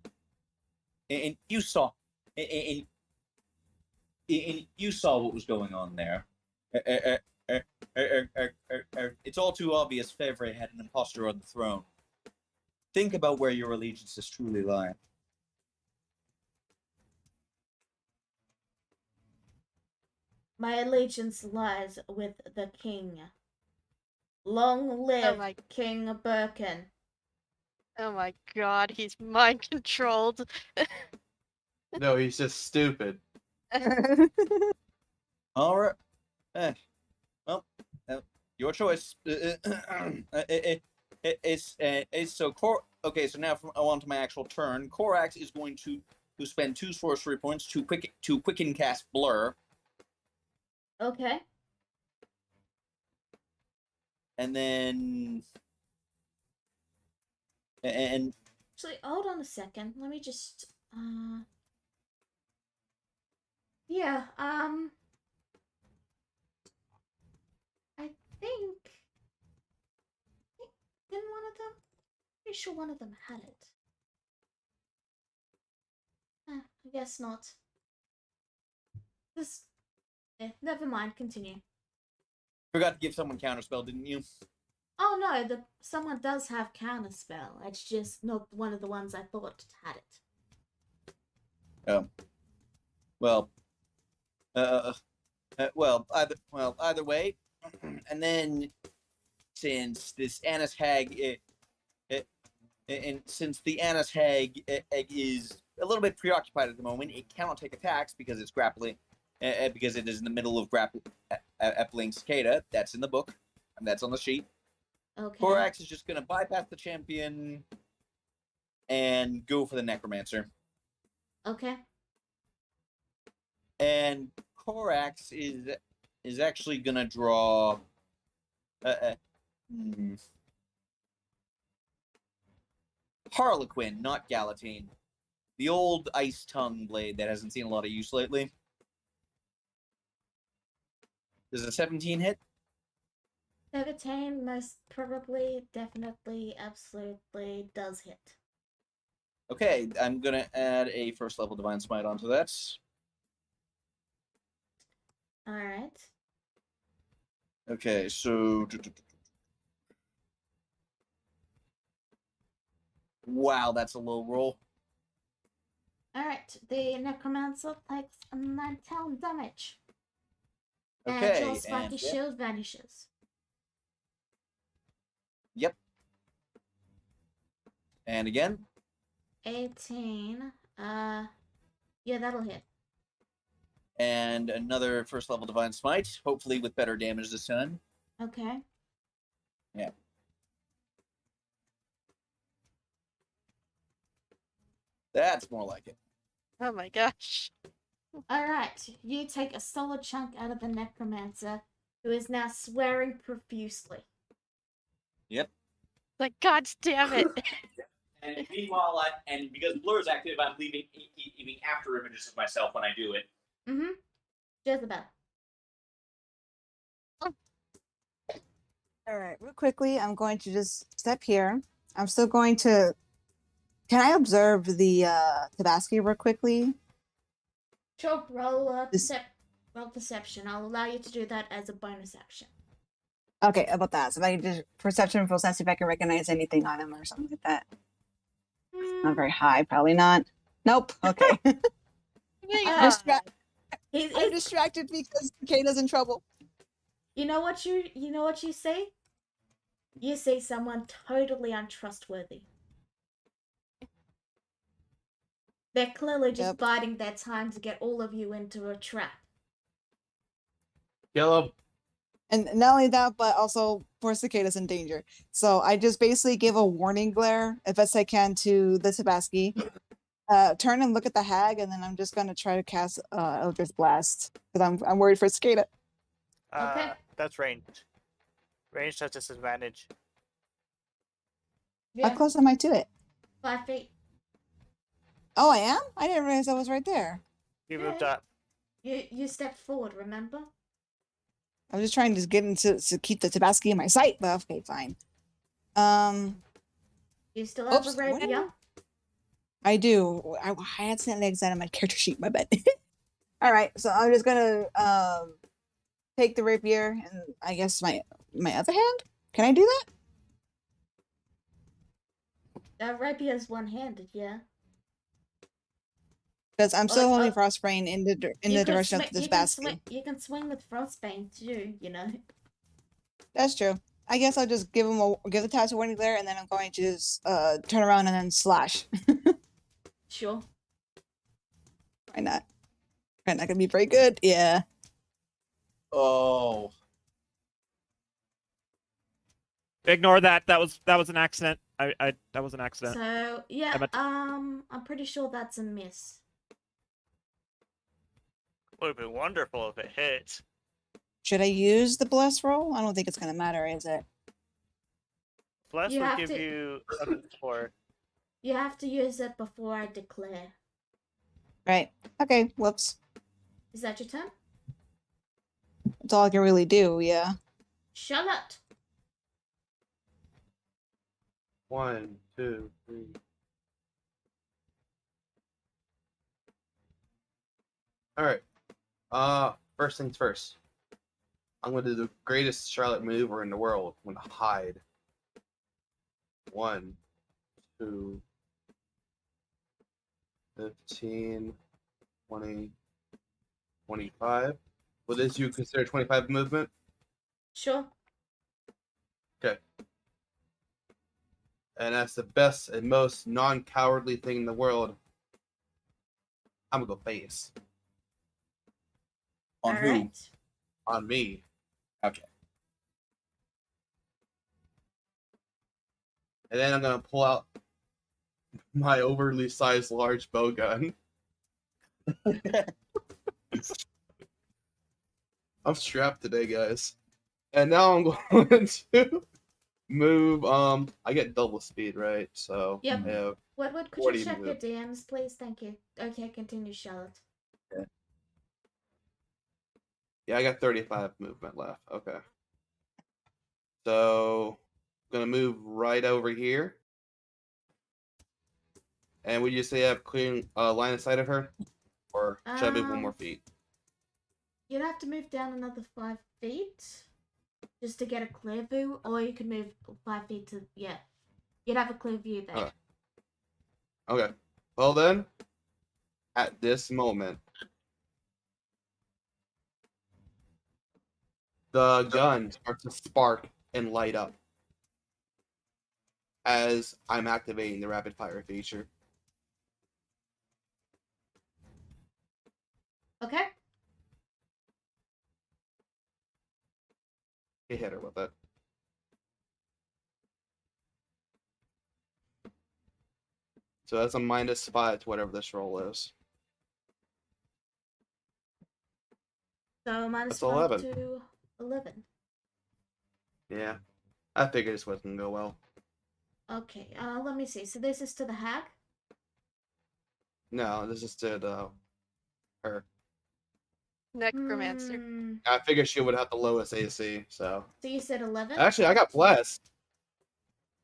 And you saw, and you saw what was going on there. It's all too obvious Fevre had an imposter on the throne. Think about where your allegiances truly lie. My allegiance lies with the king. Long live my- King Birkin. Oh my god, he's mind controlled. No, he's just stupid. All right. Well, your choice. It's so okay. So now on to my actual turn. Korax is going to spend 2 sorcery points to quicken cast Blur, Okay. and then and Actually, hold on a second. Let me just yeah, I think didn't one of them? Pretty sure one of them had it. I guess not. This never mind, continue. forgot to give someone counterspell, didn't you? Oh no, someone does have counterspell. It's just not one of the ones I thought had it. Oh. Well. Either way, and then since this Annis Hag, and since the Annis Hag is a little bit preoccupied at the moment, it cannot take attacks because it's grappling, because it is in the middle of grappling Cicada. That's in the book, and that's on the sheet. Okay. Korax is just going to bypass the champion and go for the Necromancer. Okay. And Korax is actually gonna draw. Harlequin, not Galatine. The old ice tongue blade that hasn't seen a lot of use lately. Does a 17 hit? 17 most probably, definitely, absolutely does hit. Okay, I'm gonna add a first level Divine Smite onto that. Alright. Okay, so. Wow, that's a low roll. Alright, the Necromancer takes 9 damage. Okay, And your spiky and shield vanishes. Yep. And again. 18. Yeah, that'll hit. And another first level Divine Smite, hopefully with better damage this time. Okay. Yeah. That's more like it. Oh my gosh. Alright, you take a solid chunk out of the Necromancer, who is now swearing profusely. Yep. Like, god damn it. And meanwhile, and because Blur's active, I'm leaving after images of myself when I do it. Mm-hmm. Jezebel. Alright, real quickly, I'm going to just step here. I'm still going to. Can I observe the Tabasco real quickly? Sure, roll perception. I'll allow you to do that as a bonus action. Okay, about that. So if I can just perception for sense if I can recognize anything on him or something like that. Not very high, probably not. Nope. Okay. Yeah. I'm distracted because Kata's in trouble. You know what you see? You see someone totally untrustworthy. They're clearly just biding their time to get all of you into a trap. Kill him. And not only that, but also poor Cicada's in danger. So I just basically give a warning glare, as best I can, to the Tabasco. Turn and look at the hag, and then I'm just gonna try to cast Eldritch Blast because I'm worried for Cicada. Okay. That's ranged. Ranged has disadvantage. Yeah, How close am I to it? 5 feet. Oh, I am? I didn't realize I was right there. You Yeah. moved up. You stepped forward, remember? I was just trying to get into to keep the Tabasco in my sight, but okay, fine. You still have Oops, a rapier? I do. I accidentally exited my character sheet, my bad. All right, so I'm just gonna take the rapier and I guess my other hand. Can I do that? That rapier's one-handed, yeah. Because I'm still holding oh, Frostbane in the direction of the Tabasco. You can swing with Frostbane too, you know. That's true. I guess I'll just give the tattoo warning there, and then I'm going to just turn around and then slash. Sure. Why not? Probably not gonna be very good. Yeah. Oh. Ignore that. That was an accident. That was an accident. So yeah, meant to- I'm pretty sure that's a miss. Would have been wonderful if it hit. Should I use the bless roll? I don't think it's gonna matter, is it? Bless You would have give to- you a for. You have to use it before I declare. Right. Okay. Whoops. Is that your turn? That's all I can really do. Yeah. Charlotte. 1, 2, 3. All right. First things first. I'm gonna do the greatest Charlotte mover in the world. I'm gonna hide. 1, 2, 15, 20, 25. What is you consider 25 movement? Sure. Okay. And that's the best and most non-cowardly thing in the world. I'm gonna go face On who? Alright. on me. Okay. And then I'm gonna pull out my overly sized large bow gun. I'm strapped today, guys. And now I'm going to move. I get double speed, right? So Yep. I have What could 40 you check your move. DMs, please? Thank you. Okay, continue, Charlotte. Yeah, I got 35 movement left. Okay. So I'm gonna move right over here. And would you say I have clean line of sight of her? Or should I move one more feet? You'd have to move down another 5 feet just to get a clear view, or you could move 5 feet to, yeah. You'd have a clear view there. Okay. Okay. Well then, at this moment, the gun starts to spark and light up as I'm activating the rapid fire feature. Okay? He hit her with it. So that's a -5 to whatever this roll is. So minus That's 5 11. to 11. Yeah. I figured this wasn't gonna go well. Okay, let me see. So this is to the hag? No, this is to her. Necromancer. I figured she would have the lowest AC, so. So you said 11? Actually, I got blessed.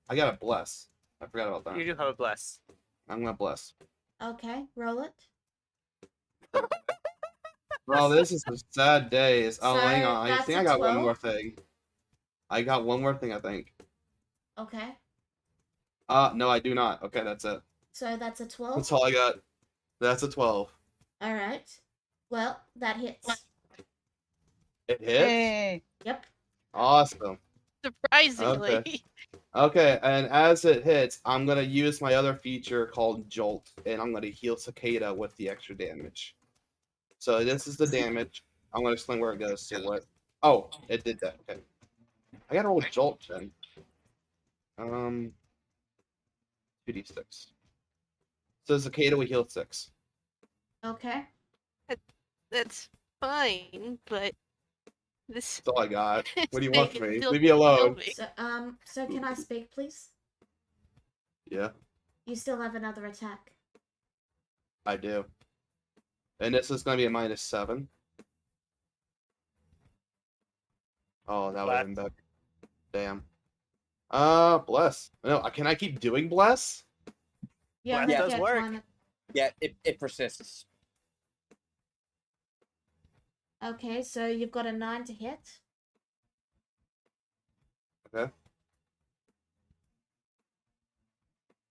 I got a bless. I forgot about that. You do have a bless. I'm gonna bless. Okay, roll it. Bro, this is a sad days. Oh, So, hang on. I that's think a I got 12? one more thing. I got one more thing, I think. Okay. No, I do not. Okay, that's it. So that's a 12? That's all I got. That's a 12. Alright. Well, that hits. It hits? Hey. Yep. Awesome. Surprisingly. Okay, and as it hits, I'm gonna use my other feature called Jolt, and I'm gonna heal Cicada with the extra damage. So this is the damage. I'm gonna explain where it goes to what. Oh, it did that. Okay. I gotta roll Jolt then. 2d6. So Cicada we heal 6. Okay. That's fine, but this. That's all I got. What do you Stay- want from me? still Leave me alone. kill me. So can I speak, please? Yeah, You still have another attack. I do. And this is gonna be a -7. Oh, that would have been better. Damn. Bless. No, can I keep doing bless? Yeah, Bless I does get work. one. Yeah, it persists. Okay, so you've got a 9 to hit. Okay.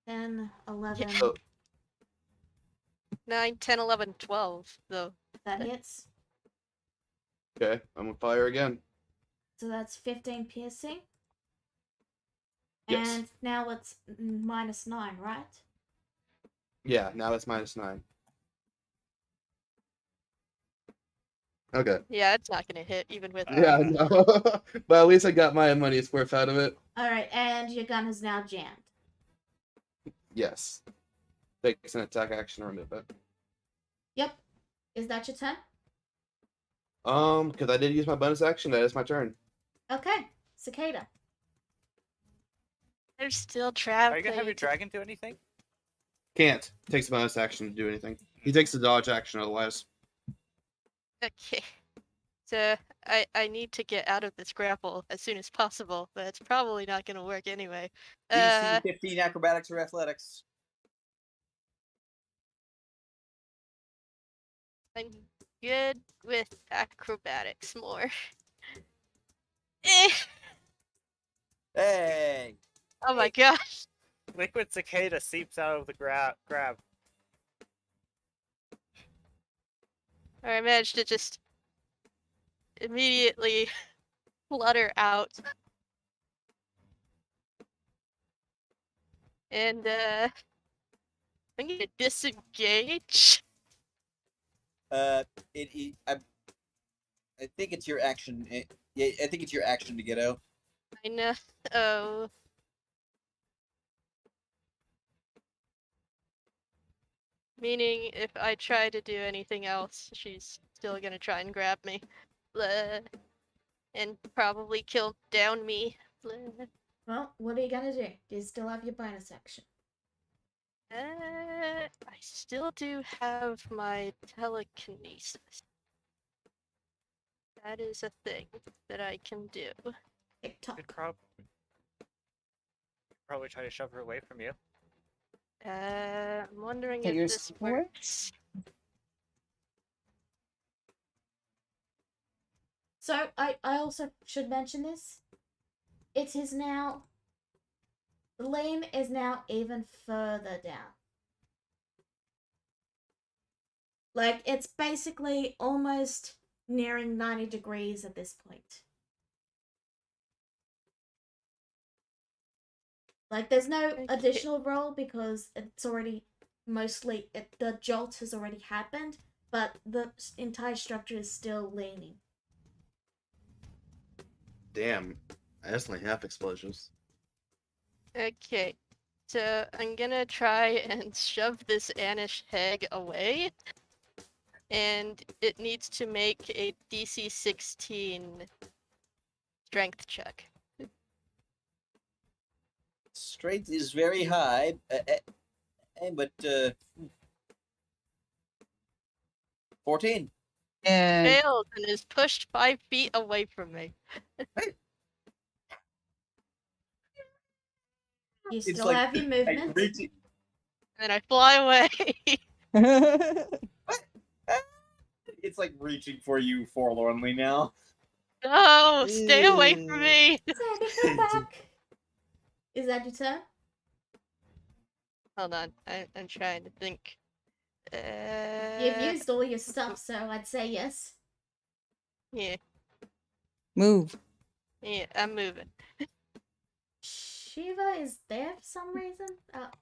10, 11. So 9, 10, 11, 12, though. That hits. okay, I'm gonna fire again. So that's 15 piercing. Yes. And now it's -9, right? Yeah, now it's -9. Okay. Yeah, it's not gonna hit even with. Yeah, no. But at least I got my money's worth out of it. Alright, and your gun is now jammed. Yes. Takes an attack action to remove it. Yep. Is that your turn? Because I did use my bonus action, that is my turn. Okay. Cicada. There's still Are trap. you gonna have your dragon do anything? Can't. Takes a bonus action to do anything. He takes the dodge action otherwise. Okay. So I need to get out of this grapple as soon as possible, but it's probably not gonna work anyway. DC 15 acrobatics or athletics. I'm good with acrobatics more. Eh. Hey! Oh my gosh. Liquid cicada seeps out of the grab. I managed to just immediately flutter out. And I'm gonna disengage. I think it's your action. Yeah, I think it's your action to get out. I know. Oh. Meaning, if I try to do anything else, she's still gonna try and grab me. Blah. And probably down me. Blah. Well, what are you gonna do? Do you still have your bonus action? I still do have my telekinesis. That is a thing that I can do. Could TikTok. probably try to shove her away from you. I'm wondering That if your this sword? works. So, I also should mention this. It is now... The lane is now even further down. Like, it's basically almost nearing 90 degrees at this point. Like, there's no Okay. additional roll because it's already mostly... the jolt has already happened, but the entire structure is still leaning. Damn. That's only half explosives. Okay. So I'm gonna try and shove this Anish hag away. And it needs to make a DC 16 strength check. Strength is very high, but 14. And Fails and is pushed 5 feet away from me. You It's still like- have your Like movement. reaching, And I fly away. it's like reaching for you forlornly now. No, stay away from me. Sandy, come back! Is that your turn? Hold on, I'm trying to think. You've used all your stuff, so I'd say yes. Yeah, move. yeah, I'm moving. Shiva is there for some reason?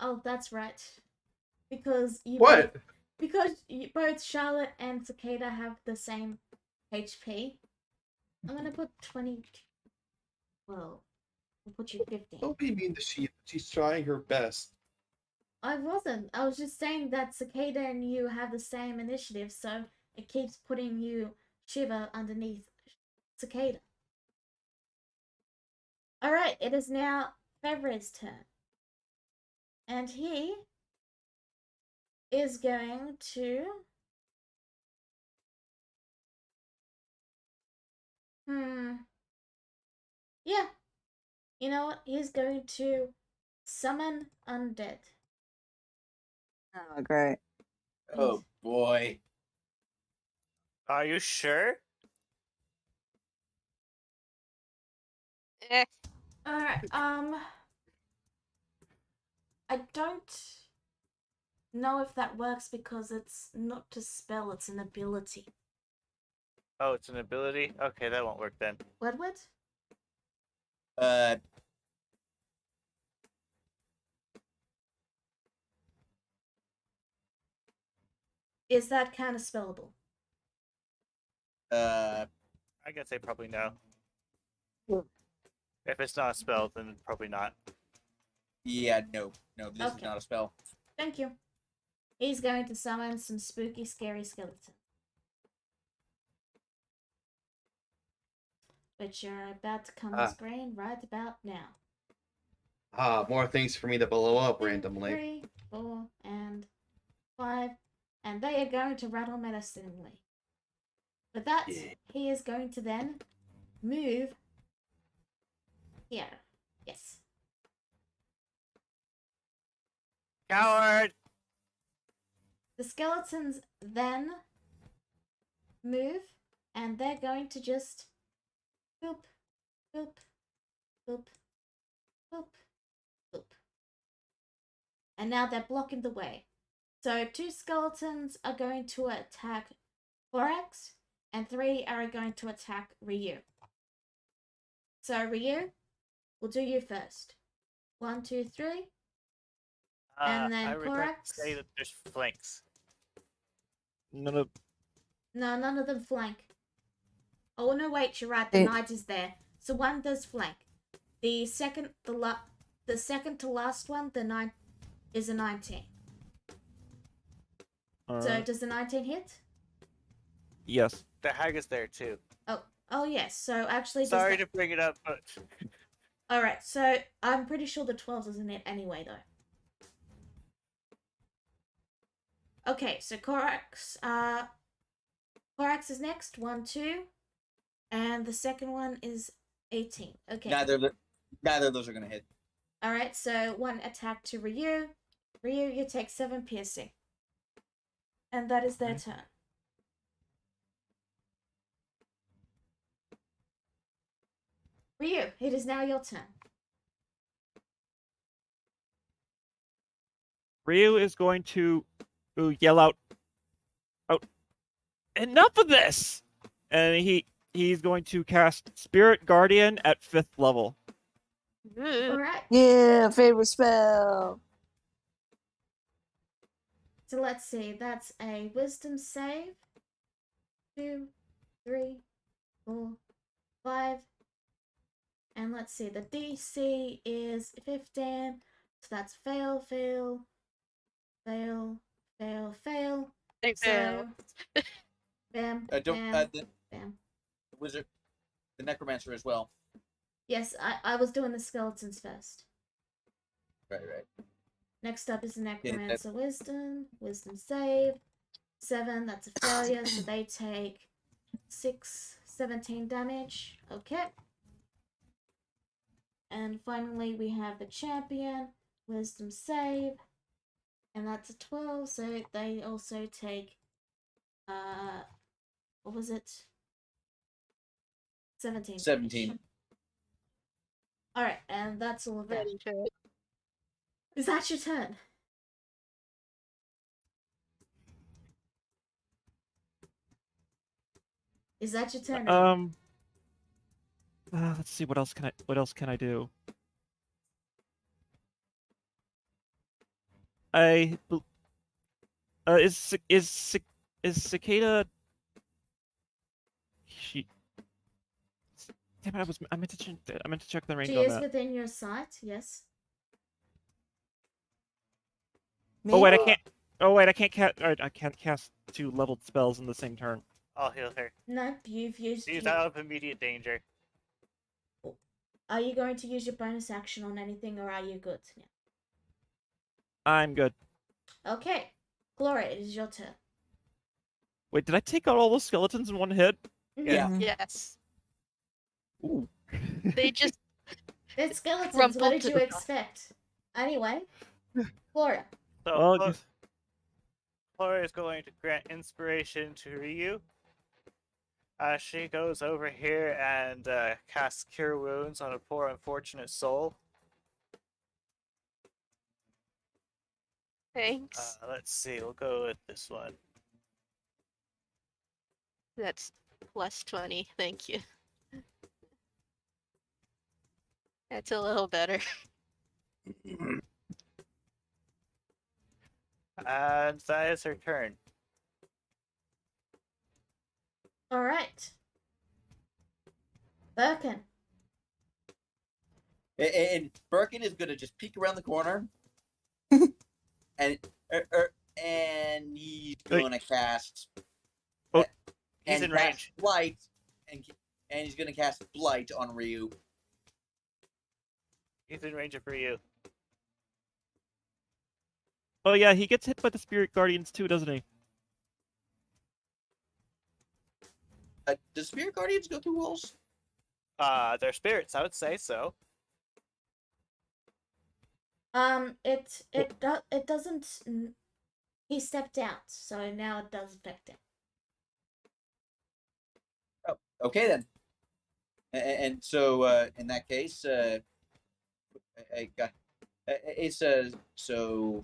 Oh, that's right. Because you What? both Charlotte and Cicada have the same HP. I'm gonna put 20. Well, I'll put you 15. Don't be mean to she. She's trying her best. I wasn't. I was just saying that Cicada and you have the same initiative, so it keeps putting you Shiva underneath Cicada. Alright, it is now Fevre's turn. And he is going to... Yeah. You know what? He's going to summon undead. Oh, great. Oh boy. Are you sure? Eh, Alright, I don't know if that works because it's not a spell, it's an ability. Oh, it's an ability? Okay, that won't work then. Wedward? Is that kind of spellable? I guess say probably no. If it's not spelled, then probably not. Yeah, no, this is Okay. not a spell. Thank you. He's going to summon some spooky, scary skeletons. Which are about to come on Ah. screen right about now. More things for me to blow up 2, randomly. 3, 4, and 5. And they are going to rattle menacingly. With that, Yeah. he is going to then move here. Yes. Coward! The skeletons then move, and they're going to just boop, boop, boop, boop, boop. And now they're blocking the way. So 2 skeletons are going to attack Borax, and 3 are going to attack Ryu. So Ryu, we'll do you first. 1, 2, 3. And then I regret to Korax. say that there's flanks. None of No, none of them flank. Oh no, wait, you're right. The They- knight is there. So one does flank. The second to last one, the 9 is a 19. So does the 19 hit? yes. The hag is there too. Oh yes. So actually, Sorry to bring it up, but All right. So I'm pretty sure the 12 doesn't hit anyway, though. Okay. So Korax. Korax is next. 1, 2, and the second one is 18. Okay. Neither of those are gonna hit. All right. So 1 attack to Ryu. Ryu, you take 7 piercing, and that is their turn. Ryu, it is now your turn. Ryu is going to yell out, enough of this! And he's going to cast Spirit Guardian at 5th level. All right. Yeah, favorite spell. So let's see. That's a Wisdom save. 2, 3, 4, 5. And let's see. The DC is 15. So that's fail, fail, fail, fail, fail. They fail. So, bam, Don't bam, the bam. wizard, the necromancer as well. Yes, I was doing the skeletons first. Right. Next up is the Necromancer Wisdom. Wisdom save. 7, that's a failure, so they take 17 damage. Okay. And finally, we have the Champion. Wisdom save. And that's a 12, so they also take, what was it? 17. 17. Alright, and that's all of them. Ready to it. Is that your turn? Is that your turn? Let's see, what else can I do? Is Cicada? She. Damn it! I meant to check the range She on is that. within your sight, yes. Me? Oh wait, I can't. Oh wait, I can't cast. I can't cast 2 leveled spells in the same turn. I'll heal her. Nope, you've used. She's out of immediate danger. Are you going to use your bonus action on anything, or are you good? Yeah. I'm good. Okay, Gloria, it is your turn. Wait, did I take out all those skeletons in one hit? Yeah. Mhm. Yes. Ooh. They just They're skeletons. Crumpled What did to you the expect? Anyway, Gloria. So Well, Flora is going to grant inspiration to Ryu. She goes over here and casts Cure Wounds on a poor unfortunate soul. thanks. Let's see, we'll go with this one. That's plus 20. Thank you. That's a little better. And that is her turn. Alright. Birkin. And Birkin is gonna just peek around the corner, and and he's Wait. gonna cast. Oh, He's and in cast range. Blight, and he's gonna cast Blight on Ryu. He's in range for you. Oh yeah, he gets hit by the Spirit Guardians too, doesn't he? Does Spirit Guardians go through walls? They're spirits, I would say so. It doesn't. He stepped out, so now it does affect him. Oh, okay then. And so in that case, it's so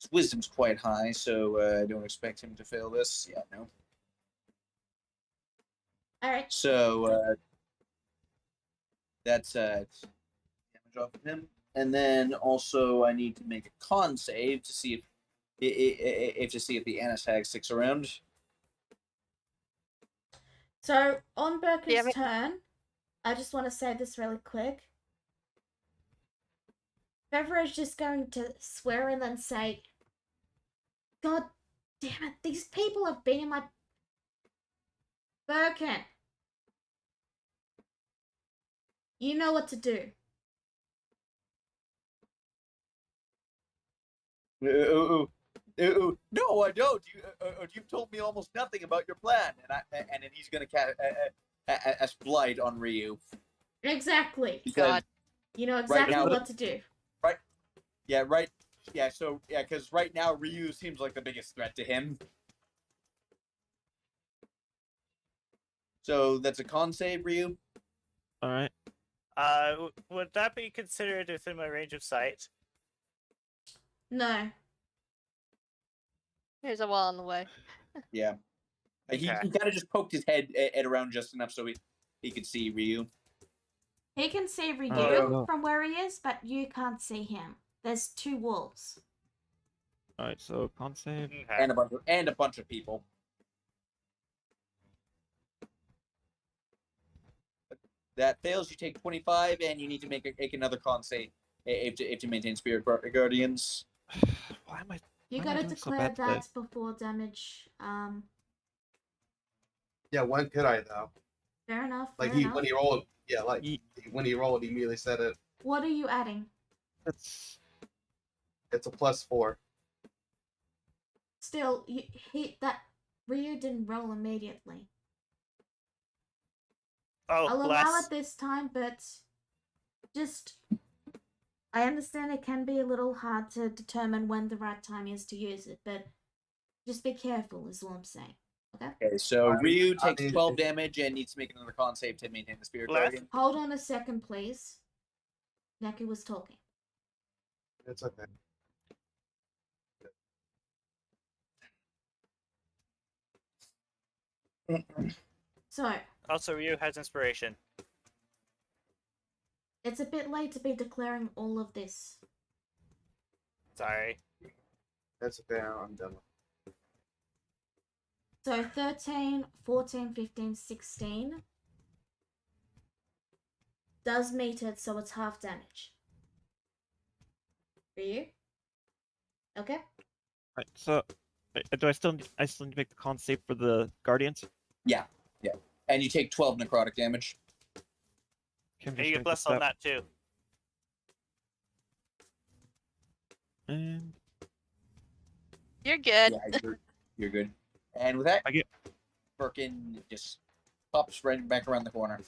his wisdom's quite high, so I don't expect him to fail this. Yeah, no. All right. So that's damage off of him, and then also I need to make a con save to see if the Anastag sticks around. So on Birkin's Damn it. turn, I just want to say this really quick. Beverage is going to swear and then say, "God damn it! These people have been in my Birkin. You know what to do." No, I don't. You've told me almost nothing about your plan, and then he's gonna cast Blight on Ryu. Exactly. Because God. You know exactly now- what to do. yeah, right. Yeah, so yeah, because right now Ryu seems like the biggest threat to him. So that's a con save, Ryu. All right. Would that be considered within my range of sight? No. There's a wall in the way. Yeah. He Okay. kind of just poked his head around just enough so he could see Ryu. He can see Ryu no. from where he is, but you can't see him. There's two walls. All right. So con save. Okay. And a bunch of people. That fails, you take 25, and you need to make another con save if to maintain Spirit Guardians. Why am I? You Why am I gotta doing so declare bad today? that before damage. Yeah, when could I though? Fair enough. Like Fair enough. when he rolled, yeah, like Ye- when he rolled, he immediately said it. What are you adding? That's It's a +4. Still, that Ryu didn't roll immediately. Oh, I'll allow bless. it this time, but just I understand it can be a little hard to determine when the right time is to use it, but just be careful is all I'm saying. Okay? Okay, so I Ryu mean, takes 12 damage and needs to make another con save to maintain the Spirit Left. Guardian. Hold on a second, please. Neku was talking. It's okay. So, Also, Ryu has inspiration. it's a bit late to be declaring all of this. Sorry. That's okay. I'm done. So 13, 14, 15, 16 does meet it, so it's half damage. For you? Okay? right. So do I still need to make the con save for the Guardians? And you take 12 necrotic damage. Okay, I'm And just you gonna get blessed put on that too. And You're good. Yeah, you're good. And with that, I get- Birkin just pops right back around the corner.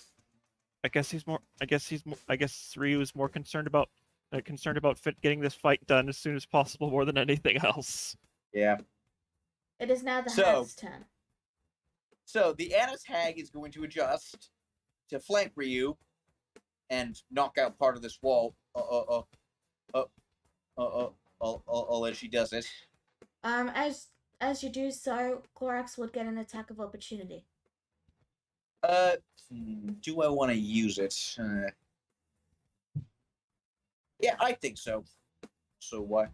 I guess Ryu is more concerned about getting this fight done as soon as possible more than anything else. Yeah. It is now the So- hag's turn. So the Annis Hag is going to adjust to flank Ryu and knock out part of this wall. As she does it. As you do so, Clorax would get an attack of opportunity. Do I want to use it? Yeah, I think so. So why?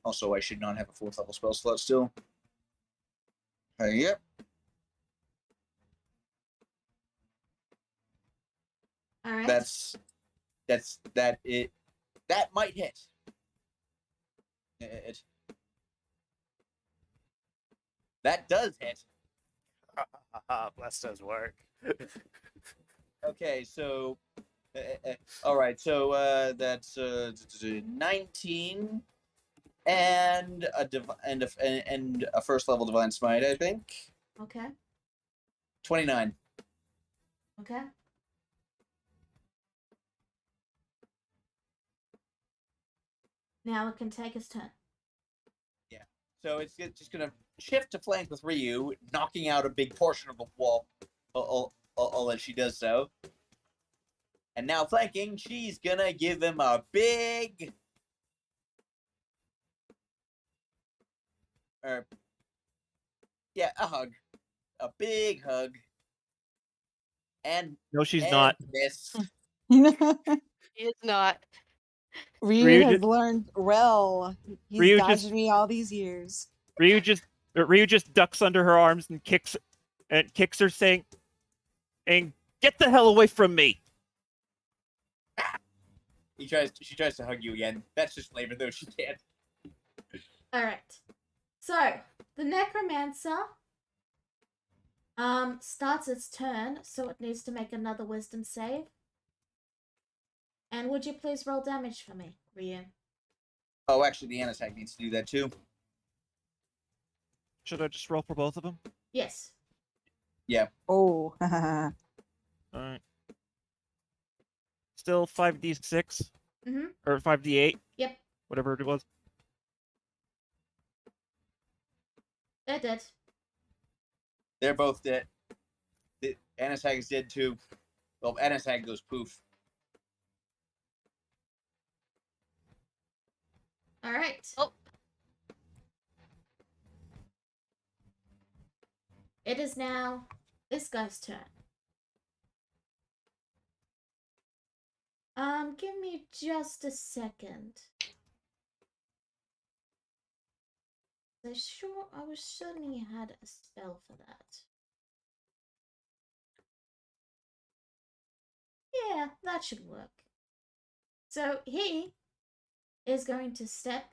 Also, I should not have a 4th level spell slot still. Yep. All right. That might hit. That does hit. Bless does work. Okay, so all right, so that's 19 and and a first level divine smite, I think. Okay. 29. Okay. Now it can take its turn. So it's just gonna shift to flank with Ryu, knocking out a big portion of the wall. All as she does so. And now flanking, she's gonna give him a big, a hug, a big hug, and No, she's not. miss. He is not. Ryu Ryu has just- learned well. He's Ryu dodged just- me all these years. Ryu just ducks under her arms and kicks her, saying, "And get the hell away from me!" She tries to hug you again. That's just flavor, though. She can't. All right. So the necromancer starts its turn, so it needs to make another wisdom save. And would you please roll damage for me, Ryu? Oh, actually, the Anatag needs to do that too. Should I just roll for both of them? Yes. Oh. All right. Still 5d6 Mm-hmm. or 5d8. Yep. Whatever it was. They're dead. They're both dead. The Anatag is dead too. Well, Anatag goes poof. All right. Oh. It is now this guy's turn. Give me just a second. I was certain he had a spell for that. Yeah, that should work. So he is going to step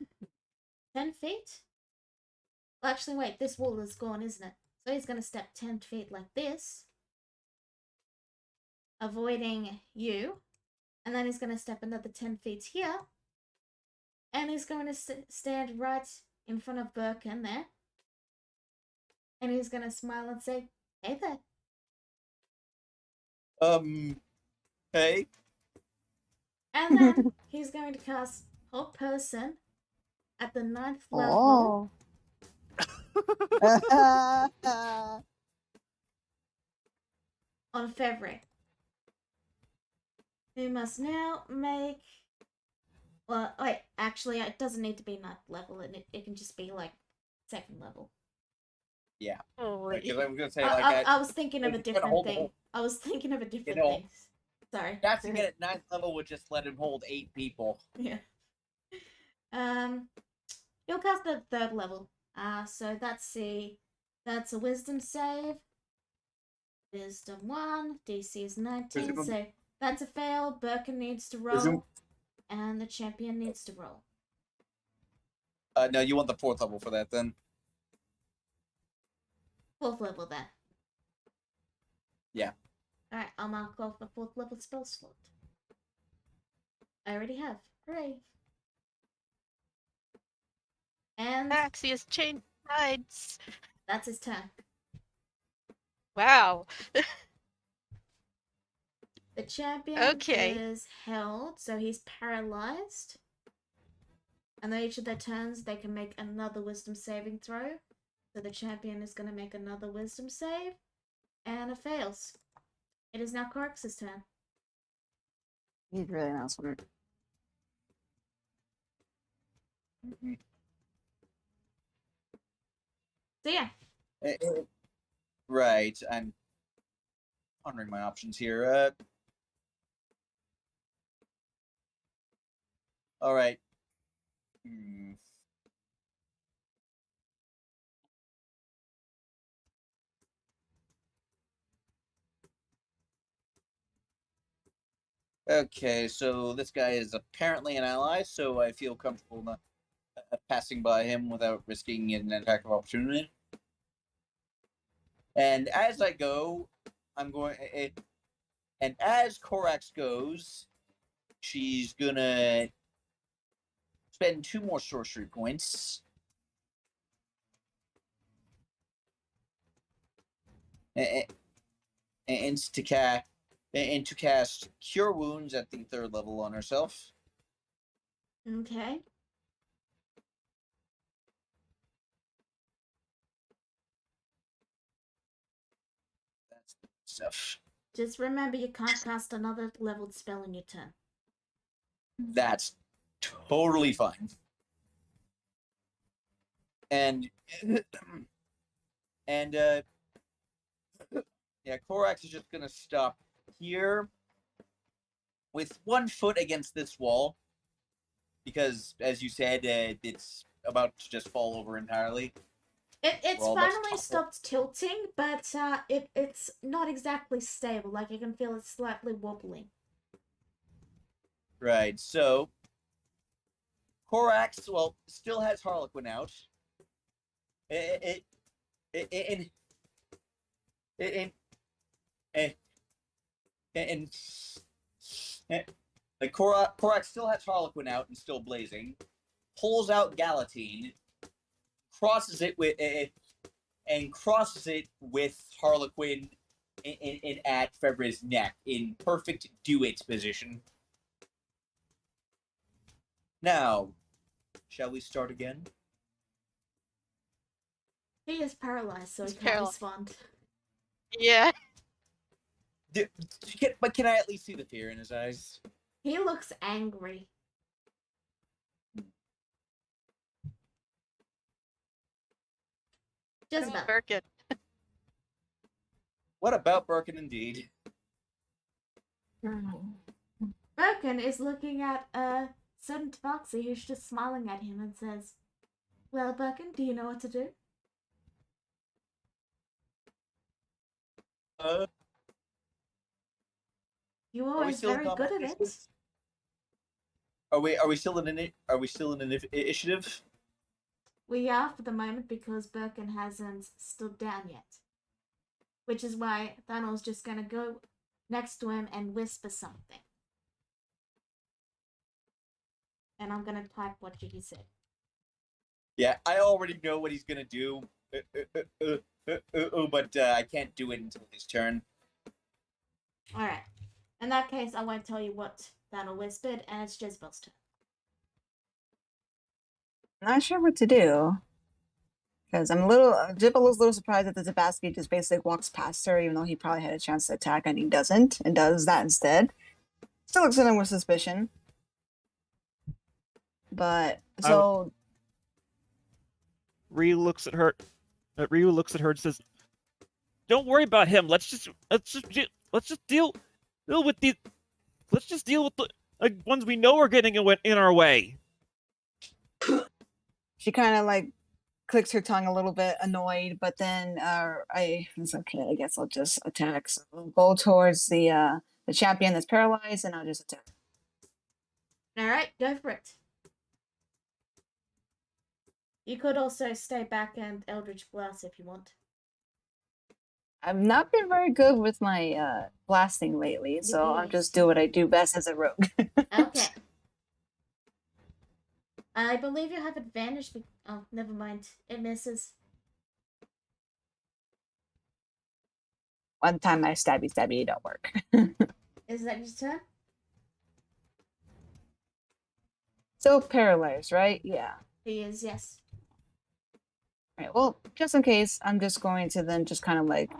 10 feet. Well, actually, wait, this wall is gone, isn't it? So he's going to step 10 feet like this, avoiding you. And then he's going to step another 10 feet here. And he's going to stand right in front of Birkin there. And he's going to smile and say, "Hey there." Hey. And then he's going to cast Hold Person at the 9th level Oh. on February. He must now make... Well, wait, actually, it doesn't need to be 9th level. It can just be, like, 2nd level. Holy. Because I was gonna say I was thinking of a it's gonna different hold the thing. whole- I was thinking of a different know, thing. Sorry. casting it at 9th level would just let him hold 8 people. Yeah. You'll cast at 3rd level. So that's a wisdom save. Wisdom 1. DC is 19, so that's a fail. Birkin needs to roll. And the champion needs to roll. No, you want the 4th level for that then. 4th level then. Yeah. Alright, I'll mark off the 4th level spell slot. I already have. Hooray. And Axius chain sides. that's his turn. Wow. The champion Okay. is held, so he's paralyzed. And then each of their turns, they can make another wisdom saving throw. So the champion is going to make another wisdom save. And it fails. It is now Corax's turn. He's really not smart. So yeah. Right. I'm pondering my options here. All right. Okay, so this guy is apparently an ally, so I feel comfortable not passing by him without risking an attack of opportunity. And as I go, I'm going. And as Korax goes, she's gonna spend 2 more sorcery points. And to cast Cure Wounds at the 3rd level on herself. Okay. That's stuff. Just remember you can't cast another leveled spell in your turn. That's totally fine. And and yeah, Korax is just gonna stop here with 1 foot against this wall because, as you said, it's about to just fall over entirely. It's We're all about to finally topple. stopped tilting, but it's not exactly stable. Like you can feel it slightly wobbling. Right. So Korax, well, still has Harlequin out. It and like Korax still has Harlequin out and still blazing. Pulls out Galatine, crosses it with Harlequin in at Febra's neck in perfect do-it position. Now, shall we start again? He is paralyzed, so He's he can't paralyzed. respond. Yeah. But can I at least see the fear in his eyes? He looks angry. Just about. Birkin. What about Birkin indeed? Birkin is looking at certain Tabaxi who's just smiling at him and says, "Well, Birkin, do you know what to do?" You're Are we always still in very combat? good at it. Are we still in an initiative? We are for the moment because Birkin hasn't stood down yet. Which is why Thanos just gonna go next to him and whisper something. And I'm gonna type what he said. Yeah, I already know what he's gonna do. But I can't do it until his turn. Alright. In that case, I won't tell you what Thanos whispered, and it's Jezebel's turn. Not sure what to do. Because Jibble is a little surprised that the Tabasco just basically walks past her, even though he probably had a chance to attack, and he doesn't, and does that instead. Still looks at him with suspicion. But, so... Ryu looks at her. Ryu looks at her and says, "Don't worry about him. Let's just deal with the. Let's just deal with the ones we know are getting in our way." She kind of, like, clicks her tongue a little bit, annoyed, but then it's okay, I guess I'll just attack. So I'll go towards the champion that's paralyzed, and I'll just attack. Alright, go for it. You could also stay back and Eldritch Blast if you want. I've not been very good with my blasting lately, so I'll just do what I do best as a rogue. Okay. I believe you have advantage. Oh, never mind. It misses. One time my stabby don't work. Is that your turn? Still paralyzed, right? Yeah. He is, yes. Alright, well, just in case, I'm just going to then just kind of like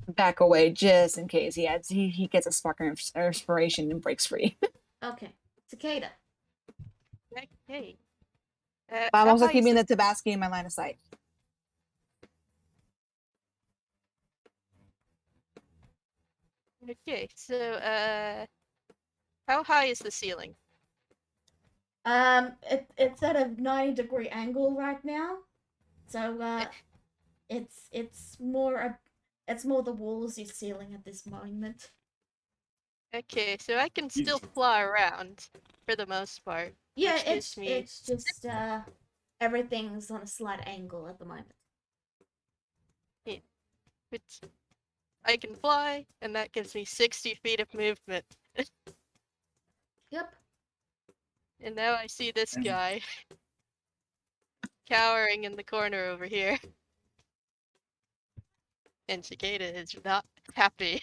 back away just in case he gets a spark of inspiration and breaks free. Okay. Cicada. Okay. But I'm how also high is keeping this- the Tabasco in my line of sight. Okay, so how high is the ceiling? It's at a 90-degree angle right now. So it's more the walls you're sealing at this moment. Okay, so I can still fly around for the most part. Yeah, which gives me it's just everything's on a slight angle at the moment. which I can fly, and that gives me 60 feet of movement. Yep. And now I see this guy cowering in the corner over here. And Cicada is not happy.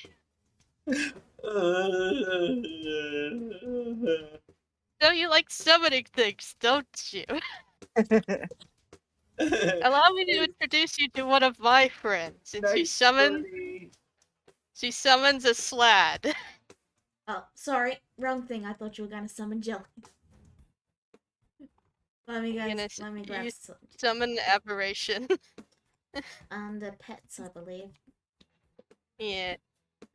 So you like summoning things, don't you? Allow me to introduce you to one of my friends, and she summons a slad. Oh, sorry, wrong thing. I thought you were gonna summon jelly. Let me grab You some. summon aberration. The pets, I believe. Yeah,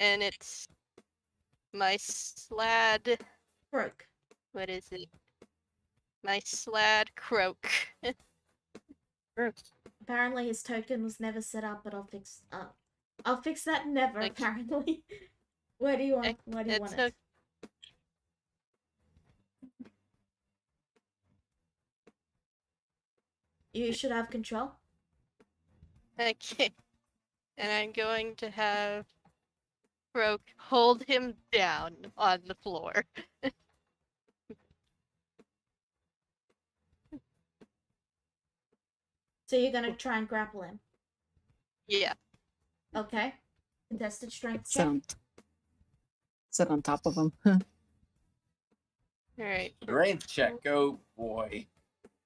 and it's my slad. Broke. What is it? My slad croak. Apparently his token was never set up, but I'll fix that never, Like- apparently. Where do you want It's it? You should have control. Okay. And I'm going to have Croak hold him down on the floor. So you're gonna try and grapple him. Yeah. Okay. Contested strength check. Sit on top of him. Alright. Strength check. Oh boy.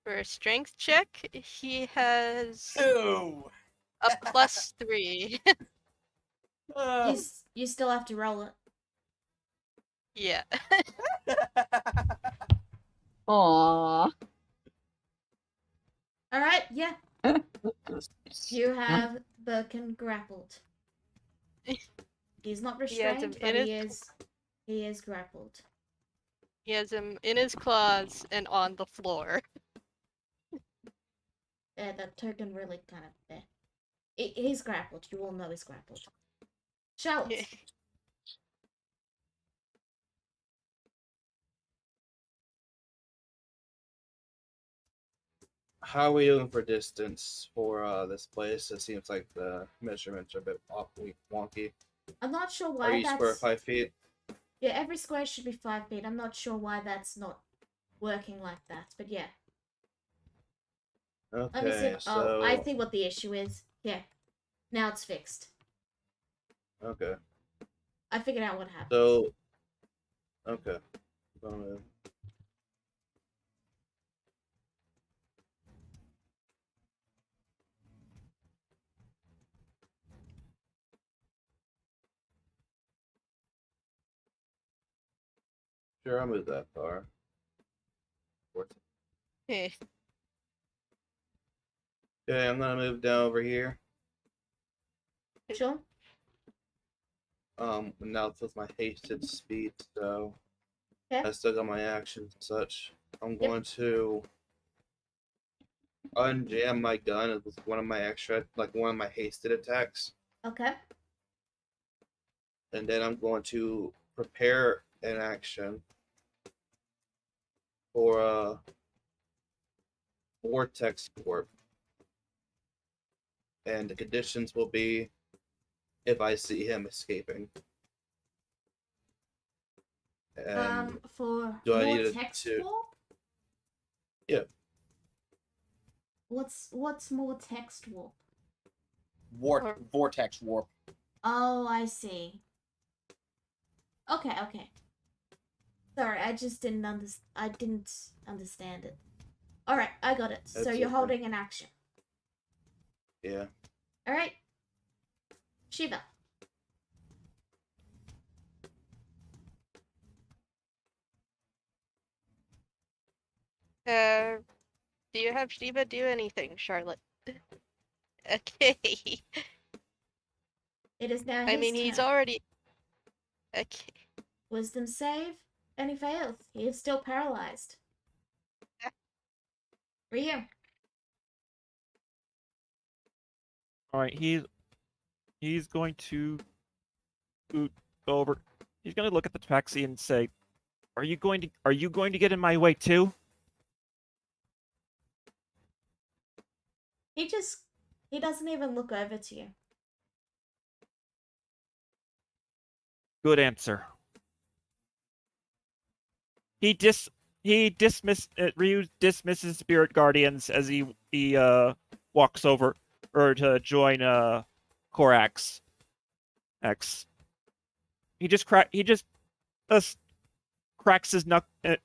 For a strength check, he has 2. a +3. You still have to roll it. Yeah. Aww. Alright, yeah. You have Birkin grappled. He's not He has him restrained, but he is grappled. He has him in his claws and on the floor. Yeah, that token really kind of he's grappled. You all know he's grappled. Charlotte. How are we doing for distance for this place? It seems like the measurements are a bit awfully wonky. I'm not sure Are why each square 5 feet? Yeah, every square should be 5 feet. I'm not sure why that's not working like that, but yeah. Let me see. Okay, Oh, I so see what the issue is. Yeah. Now it's fixed. okay, I figured out what happened. so okay. Gonna- Sure, I'll move that far. Okay. Okay, I'm gonna move down over here. Sure. Now it's with my hasted speed, so Okay. I still got my actions and such. I'm going to unjam my gun with one of my one of my hasted attacks, Okay. and then I'm going to prepare an action for a vortex warp, and the conditions will be if I see him escaping. And For do I more need text to? warp? Yeah. What's more text warp? Vortex warp. Oh, I see. Okay, okay. Sorry, I just didn't understand it. All right, I got it. So That's you're okay. holding an action. Yeah. All right. Shiva. Do you have Shiva do anything, Charlotte? Okay. It is now his I mean, he's turn. already. Okay. Wisdom save, and he fails. He is still paralyzed. Ryu. All right, he's going to go over. He's gonna look at the tabaxi and say, are you going to get in my way too? He doesn't even look over to you. Good answer. Ryu dismisses spirit guardians as he walks over or to join Korax. X. He just cracks his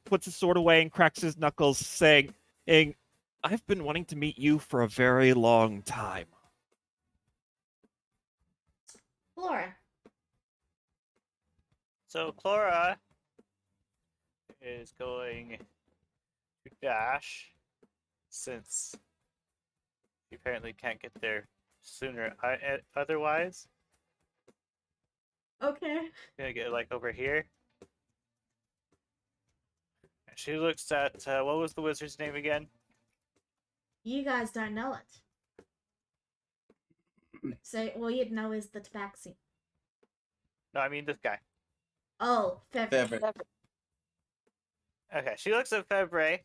puts his sword away and cracks his knuckles, saying, "I've been wanting to meet you for a very long time." Flora. So Clara is going to dash since she apparently can't get there sooner. Otherwise, Okay. gonna get like over here. And she looks at what was the wizard's name again? You guys don't know it. So all you'd know is the tabaxi. No, I mean this guy. Oh, Fevre. Fever. Okay, she looks at Febre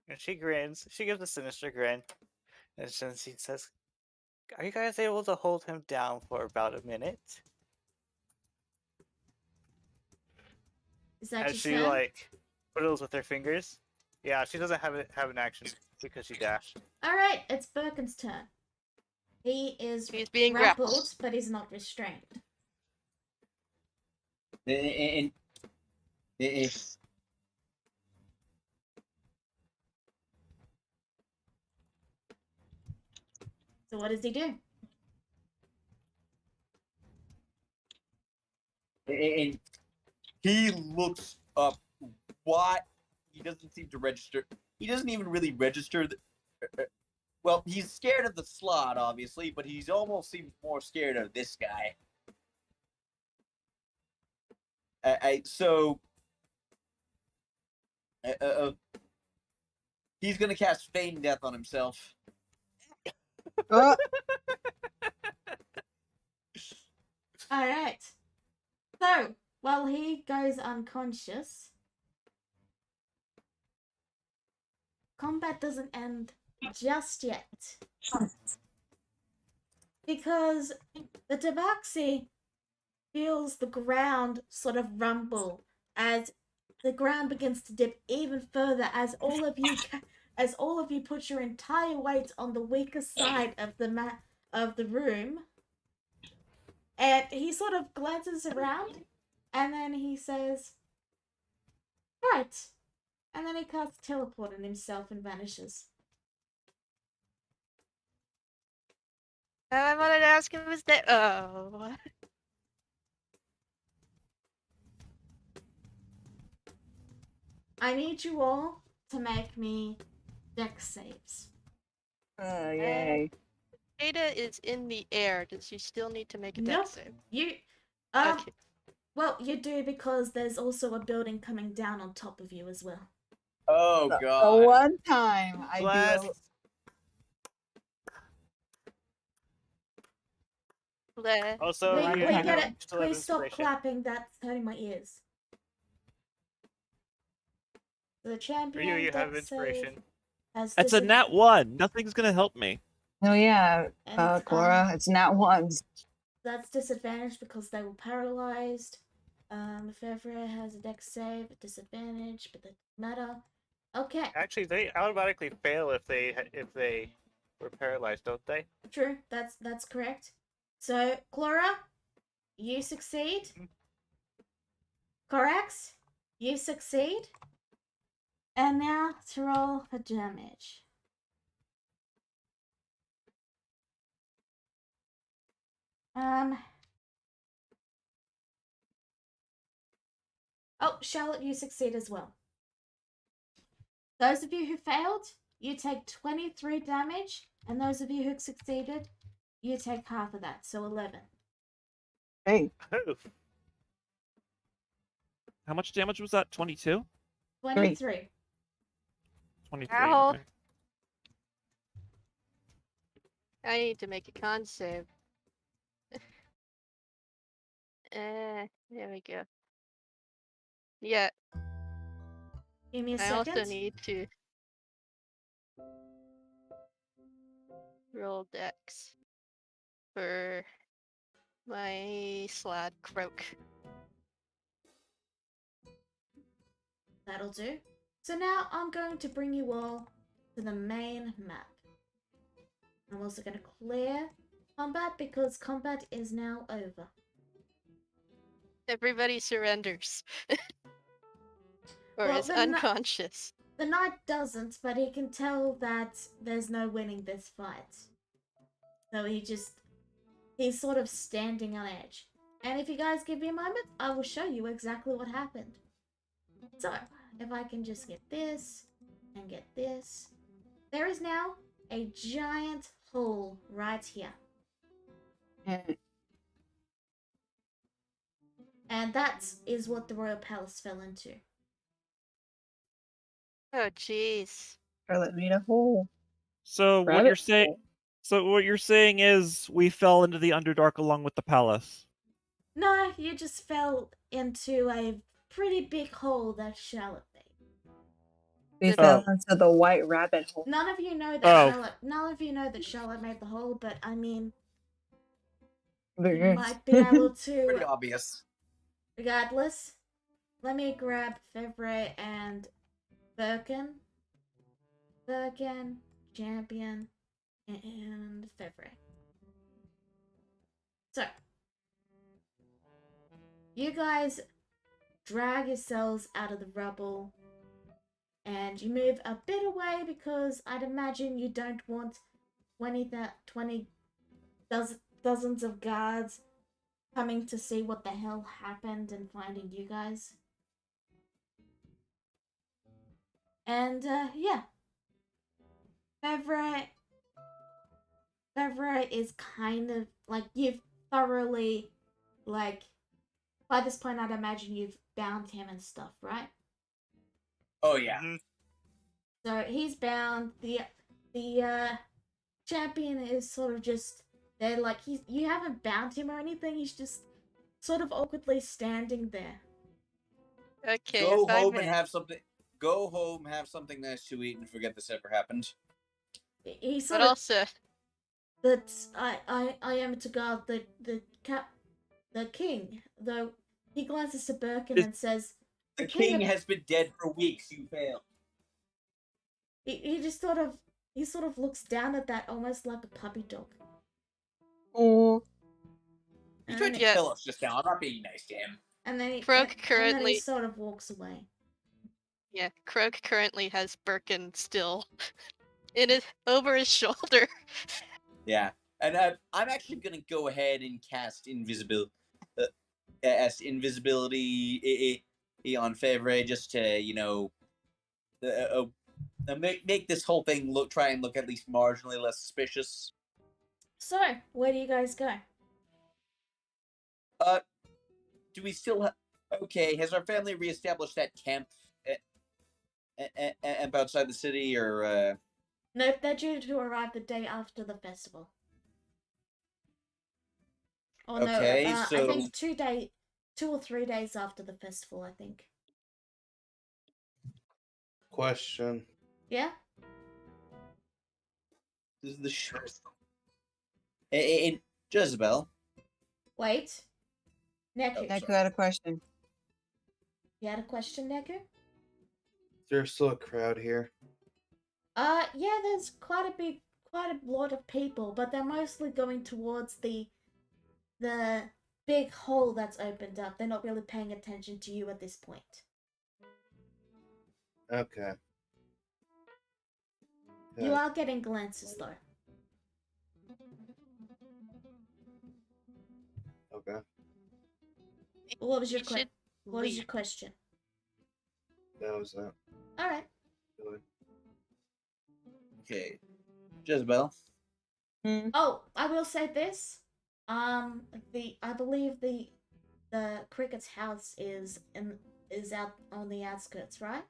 and she grins. She gives a sinister grin, and then she says, "Are you guys able to hold him down for about a minute?" Is that And your she turn? like fiddles with her fingers. Yeah, she doesn't have an action because she dashed. Alright, it's Birkin's turn. He is He's being grappled, grappled. but he's not restrained. And So what does he do? and he looks up what he doesn't seem to register. He doesn't even really register. Well, he's scared of the slot, obviously, but he's almost seems more scared of this guy. So he's gonna cast Feign Death on himself. Oh, Alright. So, while he goes unconscious, combat doesn't end just yet. Because the tabaxi feels the ground sort of rumble as the ground begins to dip even further as all of you put your entire weight on the weaker side of the room. And he sort of glances around and then he says, "Right." And then he casts teleport on himself and vanishes. I wanted to ask him his name. Oh. I need you all to make me dex saves. yay. Ada is in the air. Does she still need to make a Nope. dex save? You Okay. well, you do because there's also a building coming down on top of you as well. Oh The god. one time I Blast. do. Bleh. Also, we Ryu, we you get have- it. still have Please stop inspiration. clapping. That's hurting my ears. The champion Ryu, you have dex save inspiration. has That's a nat 1. Nothing's gonna help me. Oh yeah, and, Cora, it's not ones. that's disadvantage because they were paralyzed. Fevre has a dex save at disadvantage, but that doesn't matter. Okay, Actually, they automatically fail if they were paralyzed, don't they? true. That's correct. So, Clara, you succeed. Corax, you succeed. And now to roll for damage. Oh, Charlotte, you succeed as well. Those of you who failed, you take 23 damage, and those of you who succeeded, you take half of that, so 11. Hey, Oof. How much damage was that? 22? 23. 23. Ow. Okay. I need to make a con save. There we go. Yeah, Give me a I second. also need to roll dex for my slad croak. That'll do. So now I'm going to bring you all to the main map. I'm also going to clear combat because combat is now over. Everybody surrenders. Or Well, is the unconscious. The knight doesn't, but he can tell that there's no winning this fight. So he's sort of standing on edge. And if you guys give me a moment, I will show you exactly what happened. So, if I can just get this and get this. There is now a giant hole right here. And that is what the royal palace fell into. Oh, jeez. Charlotte made a hole. So what Rabbit you're saying? hole. So what you're saying is we fell into the Underdark along with the palace. No, you just fell into a pretty big hole that Charlotte made. We Oh. fell into the white rabbit hole. None of you know that Charlotte made the hole, but I mean, you might be able Pretty to. obvious. Regardless, let me grab Fevre and Birkin, Champion, and Fevre. So, you guys drag yourselves out of the rubble and you move a bit away because I'd imagine you don't want 20 dozens of guards coming to see what the hell happened and finding you guys. And yeah, Fevre is kind of like you've thoroughly, like, by this point I'd imagine you've bound him and stuff, right? Oh yeah. Mhm. So he's bound. The champion is sort of just there, like you haven't bound him or anything. He's just sort of awkwardly standing there. Okay, Go if I home may. and have something. Go home, have something nice to eat, and forget this ever happened. He's But sort of also, that I am to guard the king. Though he glances to Birkin This- and says, The king king has been dead for weeks. You failed. he sort of looks down at that almost like a puppy dog. Oh. He And tried then to Yeah. kill us just now. I'm not being nice to him. and then he Croak and then he currently- sort of walks away. yeah, Croak currently has Birkin still over his shoulder. Yeah, and I'm actually gonna go ahead and cast invisibility on Fevre just to make this whole thing try and look at least marginally less suspicious. So, where do you guys go? Do we still okay? Has our family reestablished that camp outside the city, or Nope, they're due to arrive the day after the festival. Oh no, Okay, I so- think 2 or 3 days after the festival, I think. Question. Yeah? this is the Hey, Jezebel? Wait. Neku. Neku had a question. You had a question, Neku? Is there still a crowd here? Yeah, there's quite a lot of people, but they're mostly going towards the big hole that's opened up. They're not really paying attention to you at this point. Okay. You are getting glances though. Okay. What was your We should What is your leave. question? That was that. All right. Really. Okay, Jezebel. Oh, I will say this. I believe the cricket's house is out on the outskirts, right?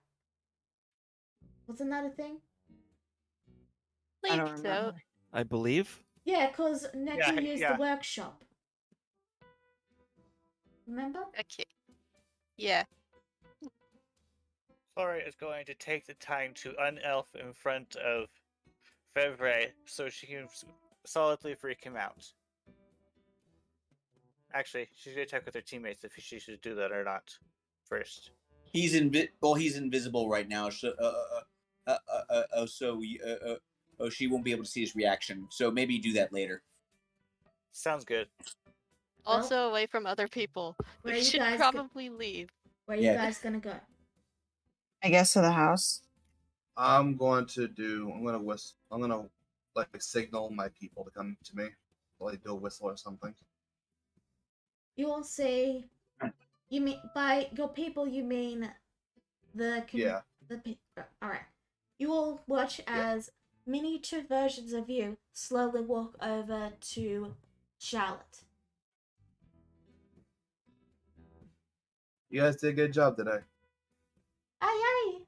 Wasn't that a thing? I don't Believe so. remember. I believe. Yeah, cause Neku used yeah. the workshop. Remember? Okay. Yeah. Flora is going to take the time to unelf in front of Fevre so she can solidly freak him out. Actually, she's gonna check with her teammates if she should do that or not first. He's he's invisible right now. So she won't be able to see his reaction. So maybe do that later. Sounds good. Well, Also away from other people. where We you should guys probably leave. Where are you Yeah. guys gonna go? I guess to the house. I'm gonna like signal my people to come to me, like do a whistle or something. You all see. You mean by your people? You mean the Yeah. all right. You all watch as miniature versions of you slowly walk over to Charlotte. You guys did a good job today. Aye, aye.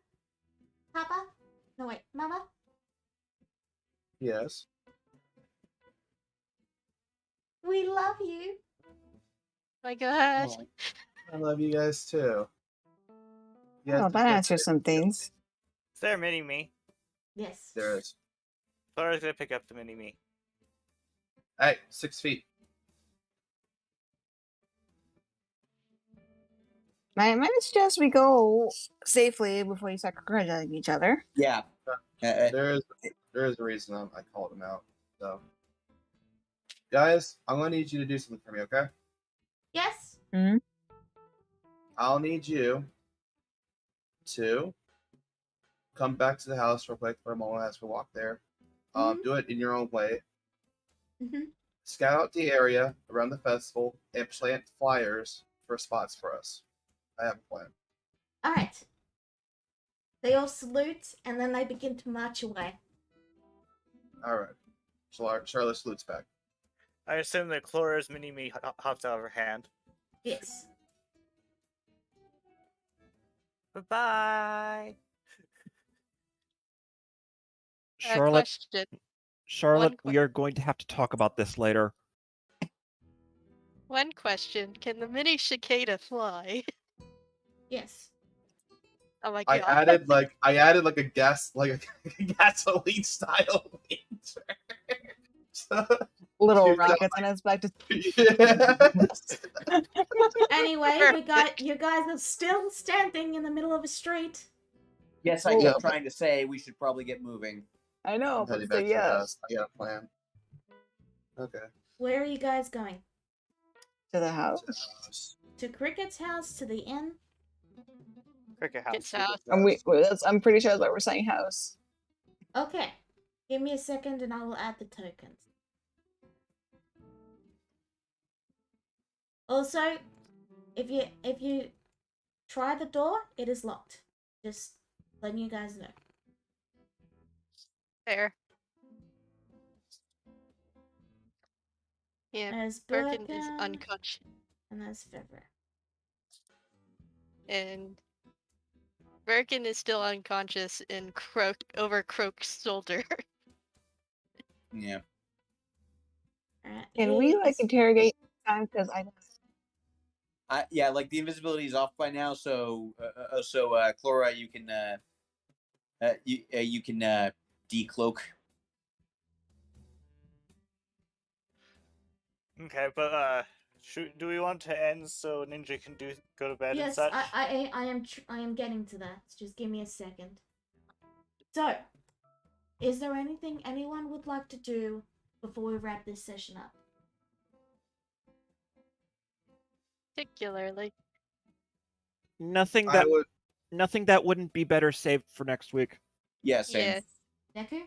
Papa? No, wait. Mama? Yes. We love you. My God. Oh, I love you guys too. You guys Oh, did that good answers today. some things. Is there a mini-me? Yes. There is. Flora's gonna pick up the mini-me. Hey, 6 feet. I might suggest we go safely before you start congratulating each other. Yeah. There is a reason I called him out. So, guys, I'm gonna need you to do something for me, okay? Yes. Hmm? I'll need you to come back to the house real quick for a moment as we walk there. Do it in your own way. Mm-hmm. Scout out the area around the festival and plant flyers for spots for us. I have a plan. All right. They all salute and then they begin to march away. All right. Charlotte salutes back. I assume that Flora's mini-me hops out of her hand. Yes. Bye-bye! Charlotte, Question. Charlotte, One we are going to have to talk about this later. One question. Can the mini cicada fly? Yes. Oh my I God. added like a gasoline style winter. Little Shoot, rockets on his back. Just... Yes. Anyway, you guys are still standing in the middle of a street. Yes, I Oh, kept yeah. trying to say we should probably get moving. I know, I'm but heading say back to the yes. house. I got a plan. Okay. Where are you guys going? To the To the house. house. To Cricket's house? To the inn? Cricket house. It's house. I'm pretty sure that's why we're saying house. Okay. Give me a second and I will add the tokens. Also, if you try the door, it is locked. Just letting you guys know. There. Yeah, There's Birkin is Birkin, unconscious. and there's Fevre. And Birkin is still unconscious in over Croak's shoulder. Yeah. Can we like interrogate time? Because Yeah, like the invisibility is off by now, so Chlora, you can decloak. Okay, but do we want to end so Ninja can go to bed and Yes, such? I am getting to that. Just give me a second. So, is there anything anyone would like to do before we wrap this session up? Particularly. Nothing I that would. nothing that wouldn't be better saved for next week. Yeah, same. Yeah. Deku?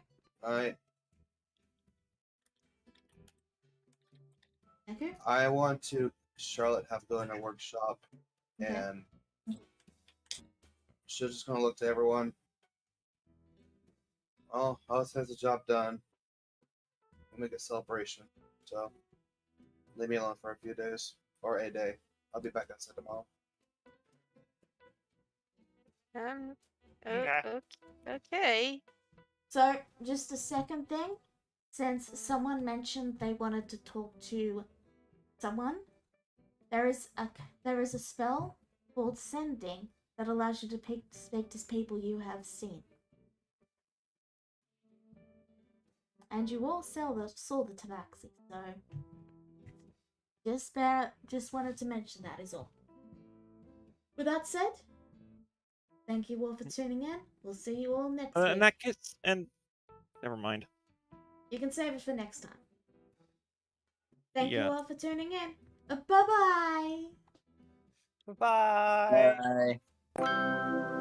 Deku? I want to Charlotte have go in a workshop, Okay. and she's just gonna look to everyone. Oh, Alice has the job done. We'll make a celebration. So leave me alone for a few days or a day. I'll be back outside tomorrow. Okay. Okay. So, just a second thing. Since someone mentioned they wanted to talk to someone, there is a spell called Sending that allows you to speak to people you have seen. And you all saw the tabaxi, so just wanted to mention that is all. With that said, thank you all for tuning in. We'll see you all next week. In that case, and never mind. You can save it for next time. Thank you Yeah. all for tuning in. Bye-bye! Bye. Bye.